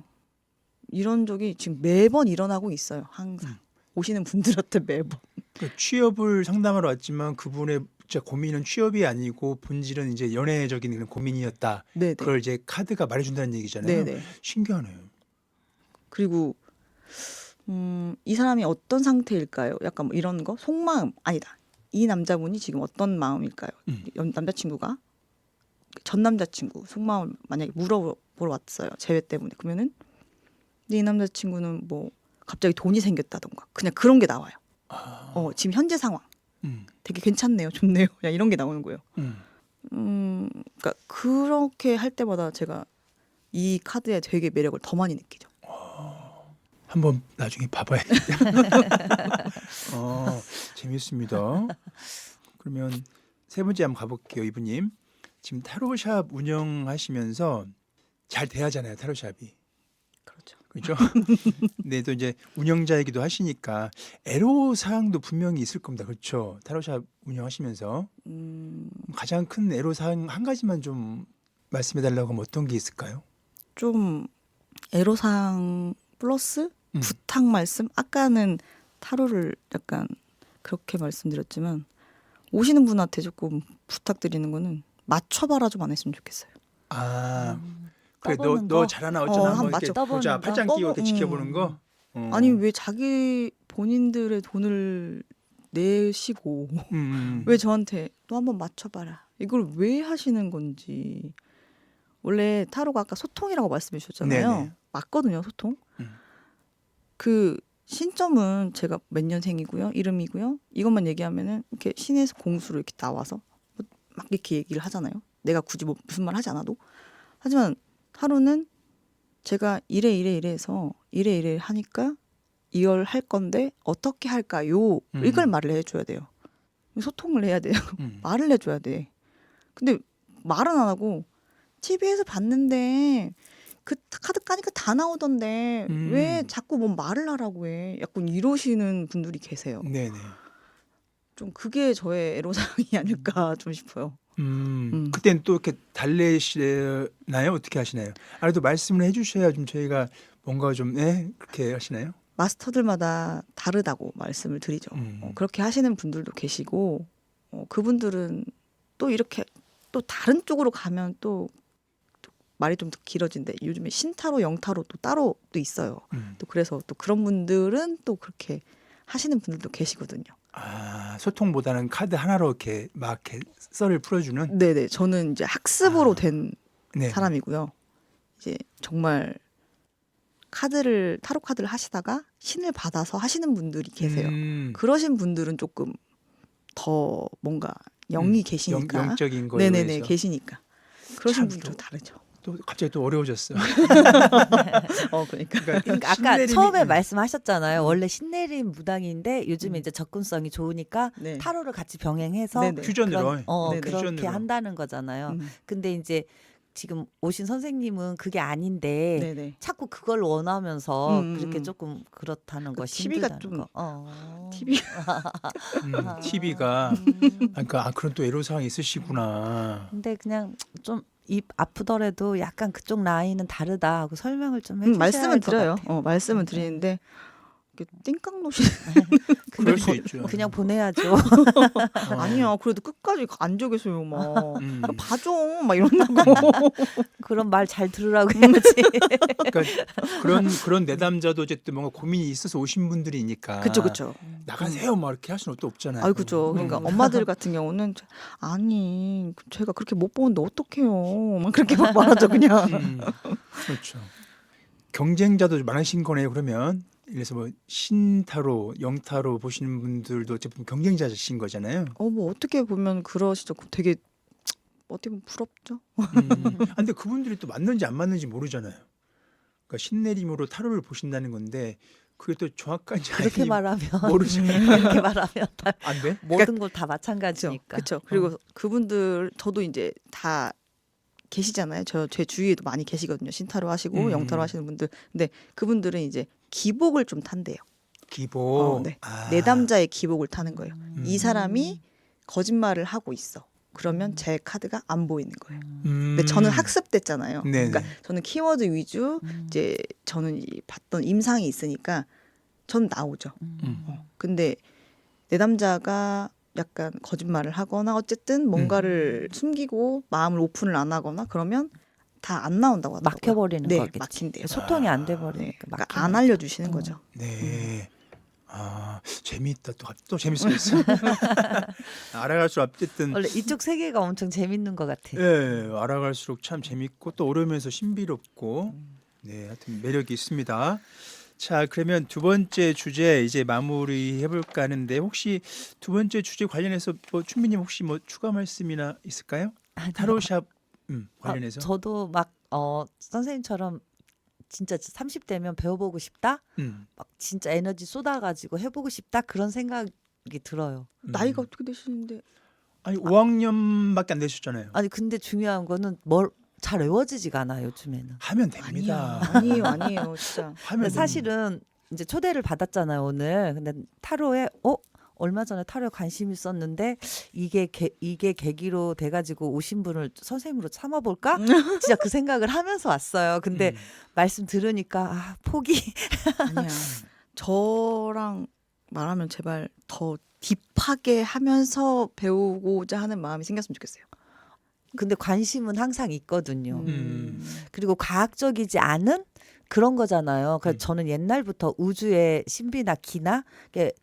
[SPEAKER 3] 이런 적이 지금 매번 일어나고 있어요. 항상. 오시는 분들한테 매번.
[SPEAKER 1] 그러니까 취업을 상담하러 왔지만 그분의 진짜 고민은 취업이 아니고 본질은 이제 연애적인 그런 고민이었다.
[SPEAKER 3] 네네.
[SPEAKER 1] 그걸 이제 카드가 말해준다는 얘기잖아요.
[SPEAKER 3] 네네.
[SPEAKER 1] 신기하네요.
[SPEAKER 3] 그리고 이 사람이 어떤 상태일까요? 약간 뭐 이런 거? 속마음 아니다. 이 남자분이 지금 어떤 마음일까요? 남자친구가 전 남자친구 속마음을 만약에 물어보러 왔어요. 재회 때문에. 그러면은 이 남자친구는 뭐 갑자기 돈이 생겼다던가 그냥 그런 게 나와요. 지금 현재 상황 되게 괜찮네요. 좋네요. 그냥 이런 게 나오는 거예요. 그러니까 그렇게 할 때마다 제가 이 카드에 되게 매력을 더 많이 느끼죠.
[SPEAKER 1] 한번 나중에 봐봐야겠다. 재밌습니다. 그러면 세 번째 한번 가볼게요. 이분님. 지금 타로샵 운영하시면서 잘 돼야잖아요. 타로샵이.
[SPEAKER 3] 그렇죠.
[SPEAKER 1] 그렇죠? 네, 또 이제 운영자이기도 하시니까 애로사항도 분명히 있을 겁니다. 그렇죠? 타로샵 운영하시면서 가장 큰 애로사항 한 가지만 좀 말씀해달라고 하면 어떤 게 있을까요?
[SPEAKER 3] 좀 애로사항 플러스 부탁 말씀? 아까는 타로를 약간 그렇게 말씀드렸지만 오시는 분한테 조금 부탁드리는 거는 맞춰봐라 좀 안 했으면 좋겠어요.
[SPEAKER 1] 그래
[SPEAKER 4] 떠보는
[SPEAKER 1] 너
[SPEAKER 4] 거?
[SPEAKER 1] 잘하나 어쩌나
[SPEAKER 3] 한번
[SPEAKER 1] 한번 이렇게
[SPEAKER 3] 맞춰.
[SPEAKER 1] 보자. 팔짱 끼고 이렇게 지켜보는 거.
[SPEAKER 3] 아니 왜 자기 본인들의 돈을 내시고 왜 저한테 너 한번 맞춰봐라 이걸 왜 하시는 건지. 원래 타로가 아까 소통이라고 말씀해 주셨잖아요.
[SPEAKER 1] 네네.
[SPEAKER 3] 맞거든요. 소통. 그 신점은 제가 몇 년생이고요. 이름이고요. 이것만 얘기하면은 이렇게 신에서 공수로 이렇게 나와서 막 이렇게 얘기를 하잖아요. 내가 굳이 뭐 무슨 말 하지 않아도. 하지만 타로는 제가 이래서 이래 하니까 이걸 할 건데 어떻게 할까요? 이걸 말을 해줘야 돼요. 소통을 해야 돼요. 말을 해줘야 돼. 근데 말은 안 하고 TV에서 봤는데 그 카드 까니까 다 나오던데 왜 자꾸 뭐 말을 하라고 해. 약간 이러시는 분들이 계세요.
[SPEAKER 1] 네네.
[SPEAKER 3] 좀 그게 저의 애로사항이 아닐까 좀 싶어요.
[SPEAKER 1] 그때는 또 이렇게 달래시나요? 어떻게 하시나요? 아래도 말씀을 해주셔야 좀 저희가 뭔가 좀 그렇게 하시나요?
[SPEAKER 3] 마스터들마다 다르다고 말씀을 드리죠. 그렇게 하시는 분들도 계시고 그분들은 또 이렇게 또 다른 쪽으로 가면 또 말이 좀 길어진데 요즘에 신타로 영타로 또 따로 또 있어요. 또 그래서 또 그런 분들은 또 그렇게 하시는 분들도 계시거든요.
[SPEAKER 1] 아, 소통보다는 카드 하나로 이렇게 막 이렇게 썰을 풀어주는.
[SPEAKER 3] 네네. 저는 이제 학습으로 된
[SPEAKER 1] 네.
[SPEAKER 3] 사람이고요. 이제 정말 타로 카드를 하시다가 신을 받아서 하시는 분들이 계세요. 그러신 분들은 조금 더 뭔가 영이 계시니까.
[SPEAKER 1] 영적인 거에
[SPEAKER 3] 네네네.
[SPEAKER 1] 의해서.
[SPEAKER 3] 계시니까. 그러신
[SPEAKER 1] 참
[SPEAKER 3] 분들은
[SPEAKER 1] 또-
[SPEAKER 3] 다르죠.
[SPEAKER 1] 또 갑자기 또 어려워졌어.
[SPEAKER 3] 그러니까.
[SPEAKER 4] 그러니까 아까 처음에 말씀하셨잖아요. 원래 신내림 무당인데 요즘에 이제 접근성이 좋으니까
[SPEAKER 3] 네.
[SPEAKER 4] 타로를 같이 병행해서
[SPEAKER 3] 네네.
[SPEAKER 1] 퓨전으로.
[SPEAKER 3] 네네.
[SPEAKER 4] 그렇게
[SPEAKER 1] 퓨전으로.
[SPEAKER 4] 한다는 거잖아요.
[SPEAKER 3] 음.
[SPEAKER 4] 근데 이제 지금 오신 선생님은 그게 아닌데
[SPEAKER 3] 네네.
[SPEAKER 4] 자꾸 그걸 원하면서
[SPEAKER 3] 음,
[SPEAKER 4] 그렇게
[SPEAKER 3] 음.
[SPEAKER 4] 조금 그렇다는
[SPEAKER 3] 그
[SPEAKER 4] 것이
[SPEAKER 3] TV가
[SPEAKER 4] 힘들다는
[SPEAKER 3] 좀-
[SPEAKER 4] 거.
[SPEAKER 3] TV
[SPEAKER 1] TV가 그러니까 그런 또 애로 사항이 있으시구나.
[SPEAKER 4] 근데 그냥 좀 입 아프더라도 약간 그쪽 라인은 다르다 하고 설명을 좀 해주셔야
[SPEAKER 3] 말씀은
[SPEAKER 4] 할 것
[SPEAKER 3] 드려요.
[SPEAKER 4] 같아요.
[SPEAKER 3] 말씀은 드리는데 이렇게 띵깡 놓으시
[SPEAKER 1] 그럴 수 있죠.
[SPEAKER 4] 그냥 보내야죠.
[SPEAKER 3] 아니야. 그래도 끝까지 앉아 계세요. 막
[SPEAKER 1] 음.
[SPEAKER 3] 봐줘. 막 이런다고.
[SPEAKER 4] 그럼 말 잘 들으라고 해야지.
[SPEAKER 1] 그러니까 그런 내담자도 어쨌든 뭔가 고민이 있어서 오신 분들이니까.
[SPEAKER 3] 그쵸.
[SPEAKER 1] 나가세요, 막 이렇게 할 수는 또 없잖아요.
[SPEAKER 3] 아이 그죠. 그러니까 엄마들 같은 경우는 아니 제가 그렇게 못 보는데 어떡해요. 막 그렇게 막 말하죠 그냥.
[SPEAKER 1] 그렇죠. 경쟁자도 많으신 거네요. 그러면 그래서 뭐 신타로, 영타로 보시는 분들도 어쨌든 경쟁자신 거잖아요.
[SPEAKER 3] 뭐 어떻게 보면 그러시죠. 되게 어떻게 보면 부럽죠.
[SPEAKER 1] 근데 그분들이 또 맞는지 안 맞는지 모르잖아요. 그러니까 신내림으로 타로를 보신다는 건데 그게 또 정확한지
[SPEAKER 4] 그렇게
[SPEAKER 1] 아닌지
[SPEAKER 4] 말하면
[SPEAKER 1] 모르죠.
[SPEAKER 4] 그렇게 말하면 다
[SPEAKER 1] 안 돼?
[SPEAKER 4] 모든 걸 다 마찬가지니까.
[SPEAKER 3] 그렇죠. 그리고 그분들 저도 이제 다 계시잖아요. 제 주위에도 많이 계시거든요. 신타로 하시고 영타로 하시는 분들. 근데 그분들은 이제 기복을 좀 탄대요.
[SPEAKER 1] 기복.
[SPEAKER 3] 네.
[SPEAKER 1] 아.
[SPEAKER 3] 내담자의 기복을 타는 거예요. 이 사람이 거짓말을 하고 있어. 그러면 제 카드가 안 보이는 거예요. 근데 저는 학습됐잖아요.
[SPEAKER 1] 네네.
[SPEAKER 3] 그러니까 저는 키워드 위주 이제 저는 봤던 임상이 있으니까 전 나오죠. 근데 내담자가 약간 거짓말을 하거나 어쨌든 뭔가를 숨기고 마음을 오픈을 안 하거나 그러면 다 안 나온다고 하더라고요.
[SPEAKER 4] 막혀버리는
[SPEAKER 3] 네,
[SPEAKER 4] 거겠지.
[SPEAKER 3] 막힌대요.
[SPEAKER 4] 소통이 안
[SPEAKER 3] 네,
[SPEAKER 4] 돼버리니까.
[SPEAKER 3] 그러니까 안 알려주시는 거죠.
[SPEAKER 1] 네. 아, 재미있다. 또 재밌어졌어. 알아갈수록 어쨌든
[SPEAKER 4] 원래 이쪽 세계가 엄청 재밌는 것 같아.
[SPEAKER 1] 예, 알아갈수록 참 재밌고 또 오르면서 신비롭고 네, 하여튼 매력이 있습니다. 자, 그러면 두 번째 주제 이제 마무리 해볼까 하는데 혹시 두 번째 주제 관련해서 뭐 춘미님 혹시 뭐 추가 말씀이나 있을까요? 타로샵 관련해서.
[SPEAKER 4] 저도 막 선생님처럼 진짜 30대면 배워보고 싶다. 막 진짜 에너지 쏟아가지고 해보고 싶다 그런 생각이 들어요.
[SPEAKER 3] 나이가 어떻게 되시는데?
[SPEAKER 1] 아니 5학년밖에 안 되셨잖아요.
[SPEAKER 4] 아니 근데 중요한 거는 뭘 잘 외워지지가 않아 요즘에는.
[SPEAKER 1] 하면 됩니다.
[SPEAKER 3] 아니에요, 진짜.
[SPEAKER 1] 하면
[SPEAKER 4] 근데 사실은 이제 초대를 받았잖아요 오늘. 근데 타로에 얼마 전에 타로에 관심 있었는데 이게 계기로 돼가지고 오신 분을 선생님으로 삼아볼까? 진짜 그 생각을 하면서 왔어요. 근데 말씀 들으니까 포기.
[SPEAKER 3] 아니야. 저랑 말하면 제발 더 딥하게 하면서 배우고자 하는 마음이 생겼으면 좋겠어요.
[SPEAKER 4] 근데 관심은 항상 있거든요.
[SPEAKER 1] 음.
[SPEAKER 4] 그리고 과학적이지 않은 그런 거잖아요. 그래서 저는 옛날부터 우주의 신비나 기나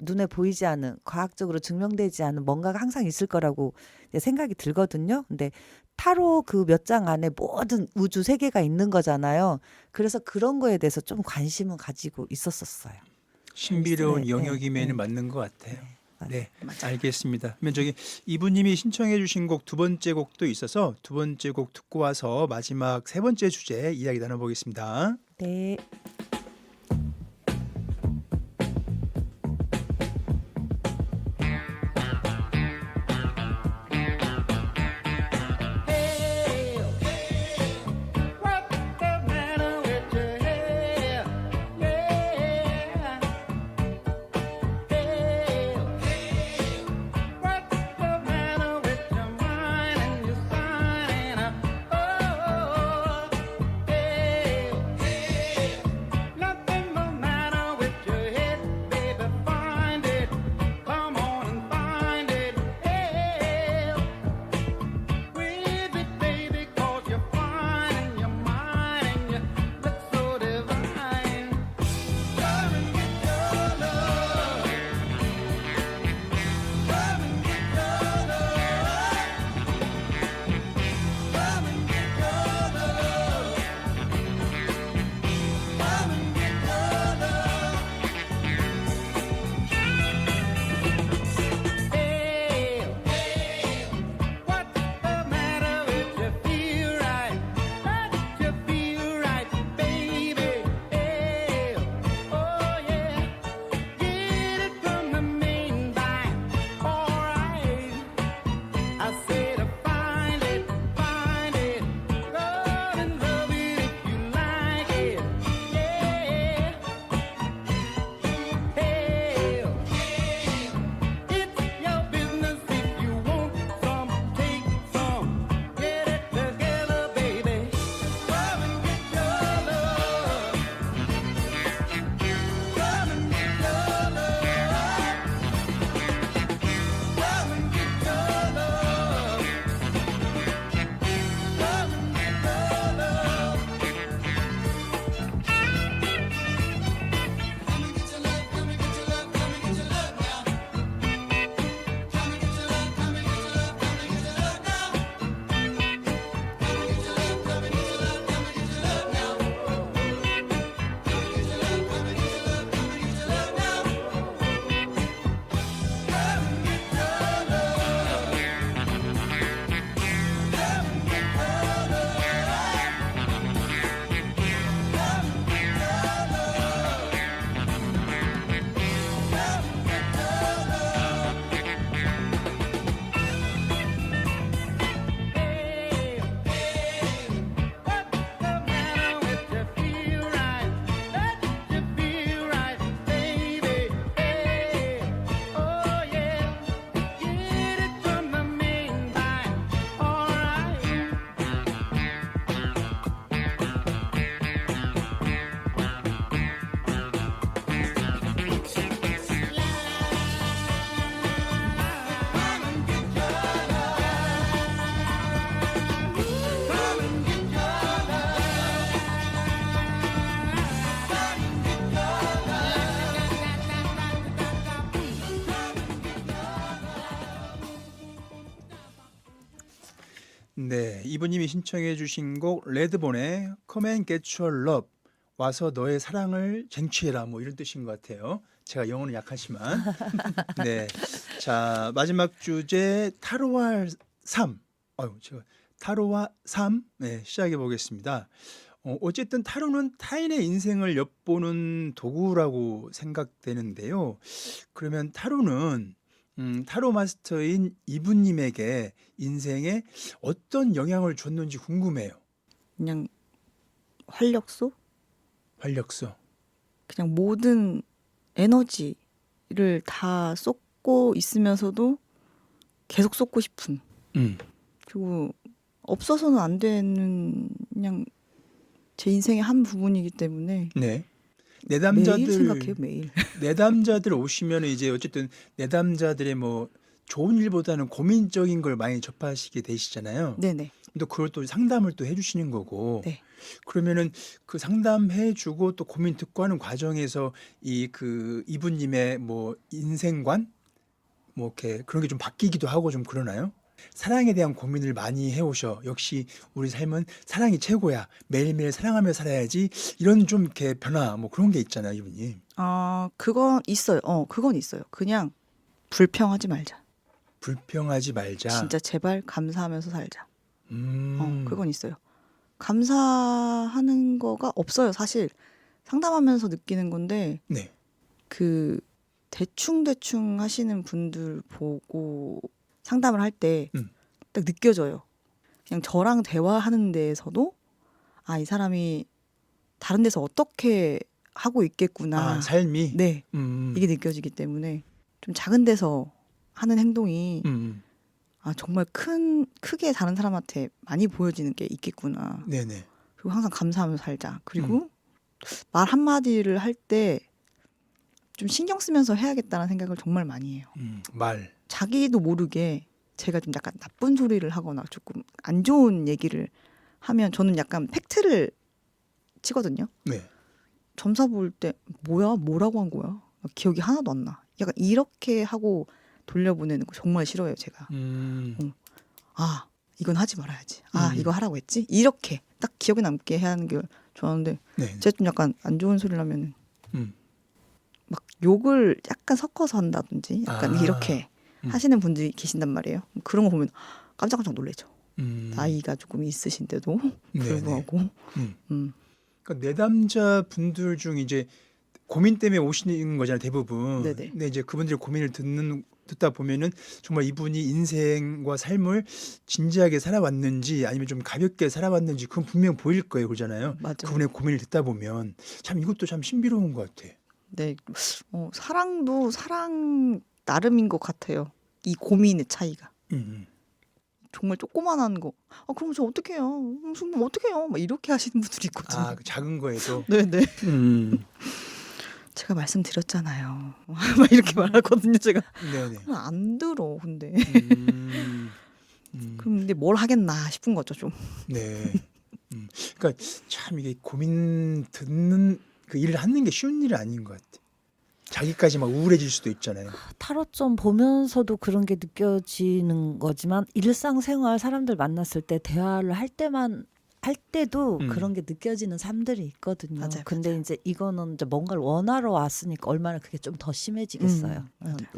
[SPEAKER 4] 눈에 보이지 않은 과학적으로 증명되지 않은 뭔가가 항상 있을 거라고 생각이 들거든요. 근데 타로 그 몇 장 안에 모든 우주 세계가 있는 거잖아요. 그래서 그런 거에 대해서 좀 관심은 가지고 있었었어요.
[SPEAKER 1] 신비로운
[SPEAKER 4] 네,
[SPEAKER 1] 영역임에는
[SPEAKER 4] 네.
[SPEAKER 1] 맞는 것 같아요. 네,
[SPEAKER 3] 맞아요.
[SPEAKER 1] 알겠습니다. 그러면 저기 이분님이 신청해주신 곡 두 번째 곡도 있어서 두 번째 곡 듣고 와서 마지막 세 번째 주제 이야기 나눠보겠습니다.
[SPEAKER 4] 네.
[SPEAKER 1] 네, 이분님이 신청해 주신 곡 레드본의 Come and Get Your Love, 와서 너의 사랑을 쟁취해라, 뭐 이런 뜻인 것 같아요. 제가 영어는 약하지만. 네, 자 마지막 주제 타로와 삶. 제가 타로와 삶, 네, 시작해 보겠습니다. 어쨌든 타로는 타인의 인생을 엿보는 도구라고 생각되는데요. 그러면 타로는 타로 마스터인 이분님에게 인생에 어떤 영향을 줬는지 궁금해요.
[SPEAKER 3] 그냥 활력소?
[SPEAKER 1] 활력소.
[SPEAKER 3] 그냥 모든 에너지를 다 쏟고 있으면서도 계속 쏟고 싶은. 그리고 없어서는 안 되는 그냥 제 인생의 한 부분이기 때문에
[SPEAKER 1] 네.
[SPEAKER 3] 매일 생각해요, 매일.
[SPEAKER 1] 내담자들 오시면 이제 어쨌든 내담자들의 뭐 좋은 일보다는 고민적인 걸 많이 접하시게 되시잖아요.
[SPEAKER 3] 네네.
[SPEAKER 1] 또 그걸 또 상담을 또 해주시는 거고.
[SPEAKER 3] 네.
[SPEAKER 1] 그러면은 그 상담해주고 또 고민 듣고 하는 과정에서 이분님의 뭐 인생관 뭐 이렇게 그런 게 좀 바뀌기도 하고 좀 그러나요? 사랑에 대한 고민을 많이 해오셔. 역시 우리 삶은 사랑이 최고야. 매일매일 사랑하며 살아야지. 이런 좀 이렇게 변화 뭐 그런 게 있잖아요, 이분님.
[SPEAKER 3] 그건 있어요. 그건 있어요. 그냥 불평하지 말자.
[SPEAKER 1] 불평하지 말자.
[SPEAKER 3] 진짜 제발 감사하면서 살자.
[SPEAKER 1] 음.
[SPEAKER 3] 그건 있어요. 감사하는 거가 없어요, 사실. 상담하면서 느끼는 건데
[SPEAKER 1] 네.
[SPEAKER 3] 그 대충 하시는 분들 보고 상담을 할 때 딱 느껴져요. 그냥 저랑 대화하는 데에서도 이 사람이 다른 데서 어떻게 하고 있겠구나.
[SPEAKER 1] 삶이.
[SPEAKER 3] 네, 이게 느껴지기 때문에 좀 작은 데서 하는 행동이 정말 크게 다른 사람한테 많이 보여지는 게 있겠구나.
[SPEAKER 1] 네네.
[SPEAKER 3] 그리고 항상 감사하면서 살자. 그리고 말 한마디를 할 때 좀 신경 쓰면서 해야겠다는 생각을 정말 많이 해요.
[SPEAKER 1] 말.
[SPEAKER 3] 자기도 모르게 제가 좀 약간 나쁜 소리를 하거나 조금 안 좋은 얘기를 하면 저는 약간 팩트를 치거든요.
[SPEAKER 1] 네.
[SPEAKER 3] 점사 볼 때 뭐라고 한 거야? 기억이 하나도 안 나. 약간 이렇게 하고 돌려보내는 거 정말 싫어요, 제가. 이건 하지 말아야지. 이거 하라고 했지? 이렇게 딱 기억에 남게 해야 하는 게 좋아하는데
[SPEAKER 1] 네.
[SPEAKER 3] 제가 좀 약간 안 좋은 소리를 하면
[SPEAKER 1] 음.
[SPEAKER 3] 막 욕을 약간 섞어서 한다든지 약간 이렇게 하시는 분들이 계신단 말이에요. 그런 거 보면 깜짝깜짝 놀라죠. 나이가 조금 있으신데도 불구하고.
[SPEAKER 1] 그러니까 내담자 분들 중 이제 고민 때문에 오시는 거잖아요, 대부분.
[SPEAKER 3] 네네.
[SPEAKER 1] 근데 이제 그분들의 고민을 듣다 보면은 정말 이분이 인생과 삶을 진지하게 살아왔는지 아니면 좀 가볍게 살아왔는지 그건 분명 보일 거예요, 그러잖아요.
[SPEAKER 3] 맞아요.
[SPEAKER 1] 그분의 고민을 듣다 보면 참 이것도 참 신비로운 것 같아.
[SPEAKER 3] 네, 사랑도 사랑 나름인 것 같아요. 이 고민의 차이가. 정말 조그만한 거. 그럼 저 어떡해요? 정말 어떡해요? 막 이렇게 하시는 분들이 있거든요.
[SPEAKER 1] 그 작은 거에도.
[SPEAKER 3] 네네. 제가 말씀드렸잖아요. 막 이렇게 말하거든요, 제가.
[SPEAKER 1] 네네.
[SPEAKER 3] 안 들어, 근데. 근데 뭘 하겠나 싶은 거죠, 좀.
[SPEAKER 1] 네. 그러니까 참 이게 고민 듣는 그 일을 하는 게 쉬운 일은 아닌 것 같아. 자기까지 막 우울해질 수도 있잖아요.
[SPEAKER 4] 타로점 보면서도 그런 게 느껴지는 거지만 일상생활 사람들 만났을 때 대화를 할 때도 그런 게 느껴지는 삶들이 있거든요.
[SPEAKER 3] 맞아요,
[SPEAKER 4] 근데 이제 이거는 이제 뭔가를 원하러 왔으니까 얼마나 그게 좀 더 심해지겠어요.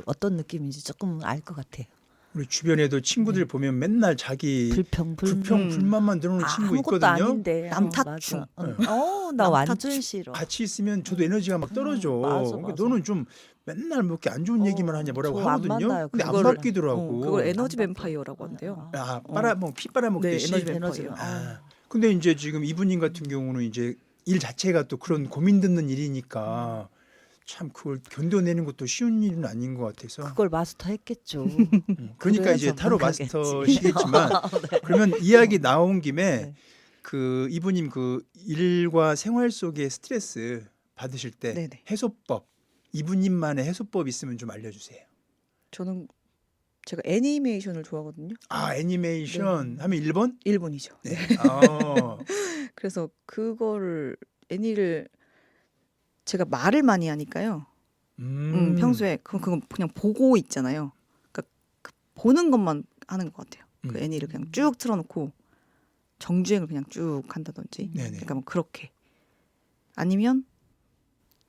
[SPEAKER 4] 어떤 느낌인지 조금 알 것 같아요.
[SPEAKER 1] 우리 주변에도 친구들 보면 맨날 자기 불평 불만만 들어오는 친구
[SPEAKER 4] 아무것도
[SPEAKER 1] 있거든요.
[SPEAKER 4] 아닌데.
[SPEAKER 3] 남탓충.
[SPEAKER 4] 나 완전 싫어.
[SPEAKER 1] 같이 있으면 저도 에너지가 막 떨어져.
[SPEAKER 4] 맞아.
[SPEAKER 1] 그러니까 너는 좀 맨날 뭐 이렇게 안 좋은 얘기만 하냐 뭐라고
[SPEAKER 4] 저안
[SPEAKER 1] 하거든요.
[SPEAKER 4] 만나요.
[SPEAKER 1] 근데 안
[SPEAKER 4] 그거를.
[SPEAKER 1] 바뀌더라고.
[SPEAKER 3] 그걸 에너지 뱀파이어라고 한대요.
[SPEAKER 1] 피 빨아먹듯이.
[SPEAKER 3] 네, 에너지 뱀파이어.
[SPEAKER 1] 근데 이제 지금 이분님 같은 경우는 이제 일 자체가 또 그런 고민 듣는 일이니까 참 그걸 견뎌내는 것도 쉬운 일은 아닌 것 같아서.
[SPEAKER 4] 그걸 마스터했겠죠.
[SPEAKER 1] 그러니까 이제
[SPEAKER 4] 그래서
[SPEAKER 1] 타로
[SPEAKER 4] 망가겠지.
[SPEAKER 1] 마스터시겠지만
[SPEAKER 4] 네.
[SPEAKER 1] 그러면 이야기 나온 김에
[SPEAKER 4] 네.
[SPEAKER 1] 그 이분님 그 일과 생활 속에 스트레스 받으실 때
[SPEAKER 3] 네네.
[SPEAKER 1] 해소법, 이분님만의 해소법 있으면 좀 알려주세요.
[SPEAKER 3] 저는 제가 애니메이션을 좋아하거든요.
[SPEAKER 1] 애니메이션 하면 일본?
[SPEAKER 3] 일본이죠.
[SPEAKER 1] 네.
[SPEAKER 3] 그래서 그거를 애니를 제가 말을 많이 하니까요. 평소에 그건 그냥 보고 있잖아요. 그러니까 보는 것만 하는 것 같아요. 그 애니를 그냥 쭉 틀어놓고 정주행을 그냥 쭉 한다든지
[SPEAKER 1] 네네.
[SPEAKER 3] 그러니까 뭐 그렇게 아니면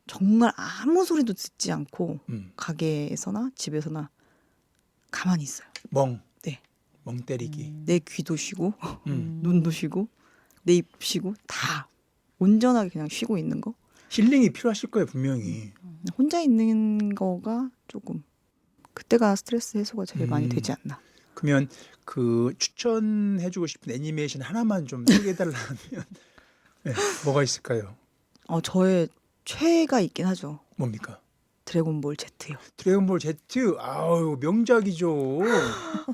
[SPEAKER 3] 정말 아무 소리도 듣지 않고 가게에서나 집에서나 가만히 있어요.
[SPEAKER 1] 멍.
[SPEAKER 3] 네.
[SPEAKER 1] 멍 때리기.
[SPEAKER 3] 내 귀도 쉬고
[SPEAKER 1] 음.
[SPEAKER 3] 눈도 쉬고 내 입 쉬고 다 온전하게 그냥 쉬고 있는 거.
[SPEAKER 1] 힐링이 필요하실 거예요 분명히.
[SPEAKER 3] 혼자 있는 거가 조금 그때가 스트레스 해소가 제일 많이 되지 않나.
[SPEAKER 1] 그러면 그 추천해주고 싶은 애니메이션 하나만 좀 소개해달라면 네, 뭐가 있을까요?
[SPEAKER 3] 저의 최애가 있긴 하죠.
[SPEAKER 1] 뭡니까?
[SPEAKER 3] 드래곤볼 Z요.
[SPEAKER 1] 드래곤볼 Z. 아우 명작이죠.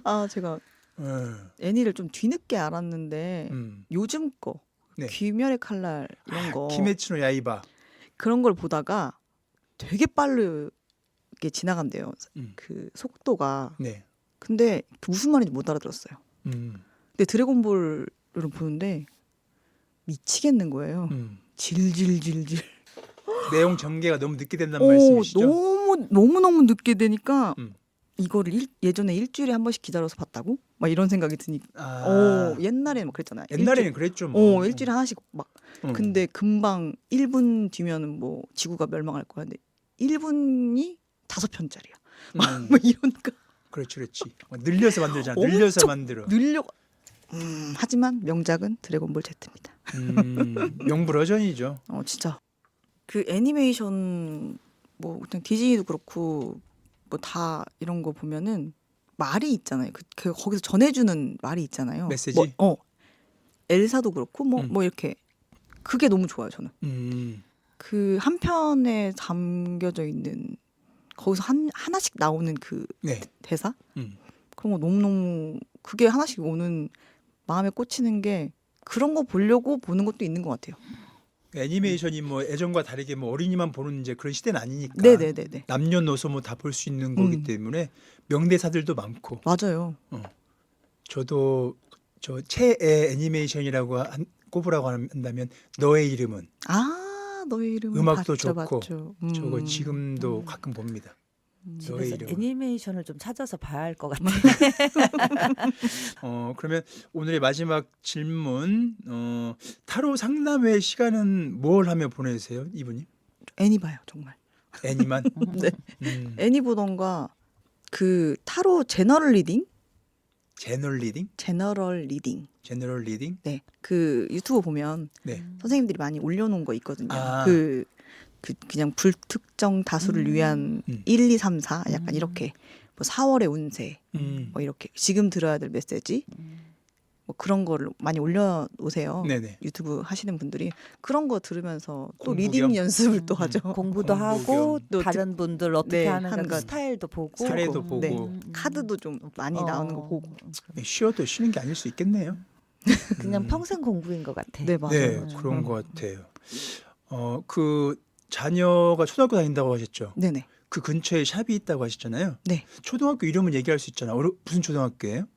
[SPEAKER 3] 아 제가
[SPEAKER 1] 네.
[SPEAKER 3] 애니를 좀 뒤늦게 알았는데 요즘 거
[SPEAKER 1] 네.
[SPEAKER 3] 귀멸의 칼날 이런 거
[SPEAKER 1] 키메츠노 야이바.
[SPEAKER 3] 그런 걸 보다가 되게 빠르게 지나간대요.
[SPEAKER 1] 음.
[SPEAKER 3] 그 속도가.
[SPEAKER 1] 네.
[SPEAKER 3] 근데 그 무슨 말인지 못 알아들었어요. 근데 드래곤볼을 보는데 미치겠는 거예요. 질질질질.
[SPEAKER 1] 내용 전개가 너무 늦게 된다는 말씀이시죠?
[SPEAKER 3] 너무 늦게 되니까
[SPEAKER 1] 음.
[SPEAKER 3] 이거를 예전에 일주일에 한 번씩 기다려서 봤다고? 막 이런 생각이 드니까.
[SPEAKER 1] 아,
[SPEAKER 3] 옛날에는 막 그랬잖아요.
[SPEAKER 1] 옛날에는 그랬죠. 뭐.
[SPEAKER 3] 일주일에 하나씩 막. 근데 금방 1분 뒤면은 뭐 지구가 멸망할 거야. 근데 1분이 5편짜리야. 뭐 이러니까
[SPEAKER 1] 그렇지, 그렇지. 늘려서 만들잖아.
[SPEAKER 3] 엄청
[SPEAKER 1] 늘려서 만들어.
[SPEAKER 3] 하지만 명작은 드래곤볼 Z입니다.
[SPEAKER 1] 명불허전이죠.
[SPEAKER 3] 진짜 그 애니메이션 뭐 그냥 디즈니도 그렇고 뭐 다 이런 거 보면은 말이 있잖아요. 그 거기서 전해주는 말이 있잖아요.
[SPEAKER 1] 메시지?
[SPEAKER 3] 엘사도 그렇고 뭐 이렇게 그게 너무 좋아요. 저는 그 한 편에 담겨져 있는 거기서 하나씩 나오는 그
[SPEAKER 1] 네.
[SPEAKER 3] 대사 그런 거 너무너무 그게 하나씩 오는 마음에 꽂히는 게 그런 거 보려고 보는 것도 있는 것 같아요.
[SPEAKER 1] 애니메이션이 뭐 예전과 다르게 뭐 어린이만 보는 이제 그런 시대는 아니니까.
[SPEAKER 3] 네네네네.
[SPEAKER 1] 남녀노소 뭐 다 볼 수 있는 거기 때문에 명대사들도 많고.
[SPEAKER 3] 맞아요.
[SPEAKER 1] 저도 저 최애 애니메이션이라고 꼽으라고 한다면 너의 이름은.
[SPEAKER 3] 너의 이름은
[SPEAKER 1] 음악도
[SPEAKER 3] 봤죠,
[SPEAKER 1] 좋고
[SPEAKER 3] 봤죠.
[SPEAKER 1] 저거 지금도 가끔 봅니다. 너의
[SPEAKER 4] 집에서
[SPEAKER 1] 이름은.
[SPEAKER 4] 애니메이션을 좀 찾아서 봐야 할 것 같아요.
[SPEAKER 1] 그러면 오늘의 마지막 질문. 타로 상담회 시간은 뭘 하며 보내세요, 이분이?
[SPEAKER 3] 애니 봐요, 정말.
[SPEAKER 1] 애니만?
[SPEAKER 3] 네. 애니 보던가 그 타로 제너럴 리딩?
[SPEAKER 1] 제너럴 리딩?
[SPEAKER 3] 제너럴 리딩.
[SPEAKER 1] 제너럴 리딩?
[SPEAKER 3] 네. 그 유튜브 보면
[SPEAKER 1] 네.
[SPEAKER 3] 선생님들이 많이 올려놓은 거 있거든요.
[SPEAKER 1] 아.
[SPEAKER 3] 그냥 불특정 다수를 위한 1, 2, 3, 4 약간 이렇게 뭐 4월의 운세 뭐 이렇게 지금 들어야 될 메시지 뭐 그런 거를 많이 올려놓으세요.
[SPEAKER 1] 네네.
[SPEAKER 3] 유튜브 하시는 분들이 그런 거 들으면서 또
[SPEAKER 1] 공부
[SPEAKER 3] 리딩
[SPEAKER 1] 겸?
[SPEAKER 3] 연습을 또 하죠.
[SPEAKER 4] 공부도
[SPEAKER 1] 공부
[SPEAKER 4] 하고
[SPEAKER 3] 겸. 또
[SPEAKER 4] 다른 분들 어떻게
[SPEAKER 3] 네,
[SPEAKER 4] 하는가
[SPEAKER 3] 하는 거.
[SPEAKER 4] 스타일도 보고
[SPEAKER 1] 사례도 보고.
[SPEAKER 3] 네. 카드도 좀 많이 나오는 거 보고.
[SPEAKER 1] 쉬어도 쉬는 게 아닐 수 있겠네요.
[SPEAKER 4] 그냥 평생 공부인 것 같아.
[SPEAKER 3] 네 맞아요.
[SPEAKER 1] 네,
[SPEAKER 3] 맞아요.
[SPEAKER 1] 그런 것 같아요. 그 자녀가 초등학교 다닌다고 하셨죠?
[SPEAKER 3] 네네.
[SPEAKER 1] 그 근처에 샵이 있다고 하셨잖아요.
[SPEAKER 3] 네.
[SPEAKER 1] 초등학교 이름은 얘기할 수 있잖아요. 무슨 초등학교예요?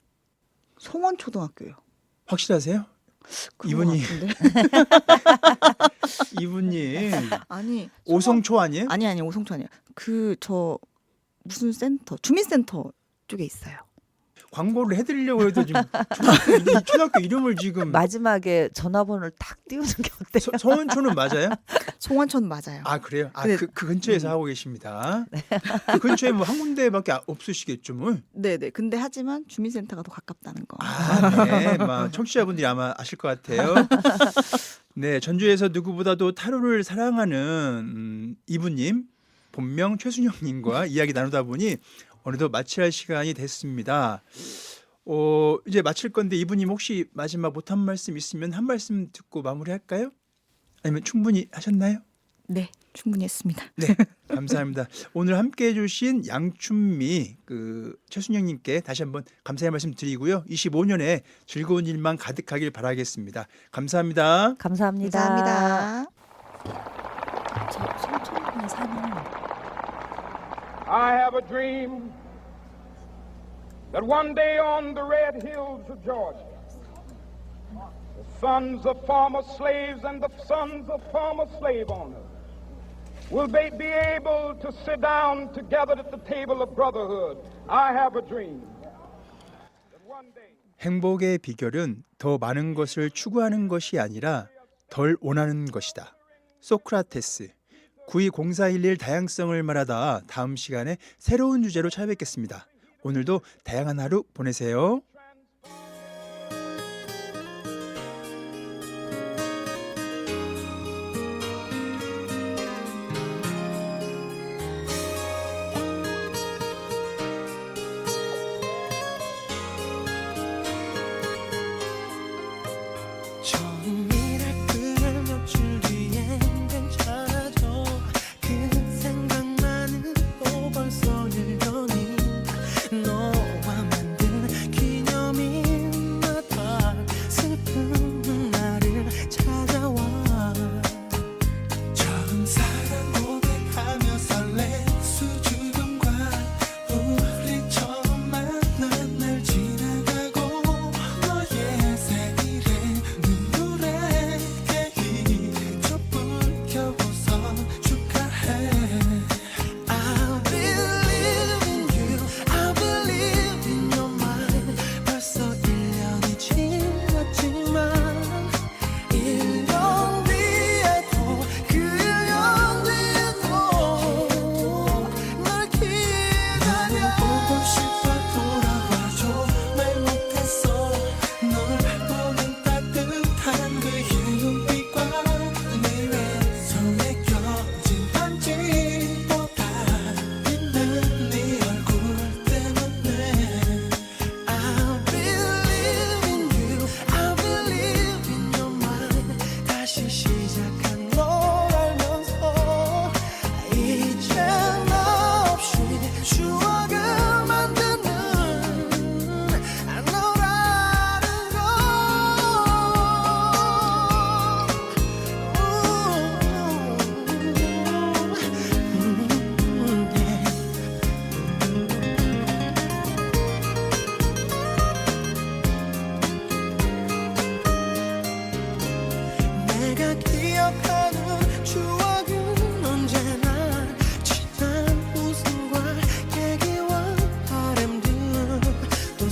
[SPEAKER 3] 송원 초등학교요.
[SPEAKER 1] 확실하세요? 이분이 이분이
[SPEAKER 3] 아니
[SPEAKER 1] 오성초 아니에요?
[SPEAKER 3] 아니 오송초 아니에요. 그 저 무슨 센터 주민센터 쪽에 있어요.
[SPEAKER 1] 광고를 해드리려고 해도 지금 초등학교 이름을 지금
[SPEAKER 4] 마지막에 전화번호를 탁 띄우는 게 어때요?
[SPEAKER 1] 서원초는 맞아요?
[SPEAKER 3] 송원천 맞아요.
[SPEAKER 1] 아 그래요?
[SPEAKER 3] 네.
[SPEAKER 1] 그 근처에서 하고 계십니다. 그 근처에 뭐 한 군데밖에 없으시겠죠, 뭐.
[SPEAKER 3] 네네. 근데 하지만 주민센터가 더 가깝다는 거.
[SPEAKER 1] 네, 막 청취자분들이 아마 아실 것 같아요. 네, 전주에서 누구보다도 타로를 사랑하는 이분님, 본명 최순영님과 이야기 나누다 보니 어느덧 마칠 시간이 됐습니다. 이제 마칠 건데 이분님 혹시 마지막 못한 말씀 있으면 한 말씀 듣고 마무리할까요? 아니면 충분히 하셨나요?
[SPEAKER 3] 네, 충분히 했습니다.
[SPEAKER 1] 네, 감사합니다. 오늘 함께해 주신 양춘미 최순영님께 다시 한번 감사의 말씀 드리고요. 25년에 즐거운 일만 가득하길 바라겠습니다. 감사합니다.
[SPEAKER 4] 감사합니다.
[SPEAKER 3] 감사합니다.
[SPEAKER 4] 저 송천군에 사는
[SPEAKER 9] I have a dream that one day on the red hills of Georgia, the sons of former slaves and the sons of former slave owners will be able to sit down together at the table of brotherhood. I have a dream that one day
[SPEAKER 1] 행복의 비결은 더 많은 것을 추구하는 것이 아니라 덜 원하는 것이다. 소크라테스. 920411 다양성을 말하다 다음 시간에 새로운 주제로 찾아뵙겠습니다. 오늘도 다양한 하루 보내세요.
[SPEAKER 10] 처음이랄 그날 며칠 뒤엔 괜찮아져 그 생각만으로 벌써 1년이 너와 만든 기념일마다 슬픈 나를 찾아와 처음 사랑 고백하며 설레 수줍음과 우리 처음 만난 날 지나가고 너의 생일에 눈물에게 이 촛불 켜고서 축하해 I believe in you I believe in your mind 벌써 1년이 지났지만 1년 뒤에도 그 1년 뒤에도 널 기다려 보고 싶어 돌아와줘 말 못했어 널 보는 따뜻한 그의 눈빛과 내 위에서 내겨진 반지보다 빛나는 네 얼굴 때문에 I believe in you I believe in your mind 다시 시작한 널 알면서 이젠 없이 추억을 만드는 너라는 걸 내가 기억하는 추억은 언제나 지난 웃음과 얘기와 바람들 또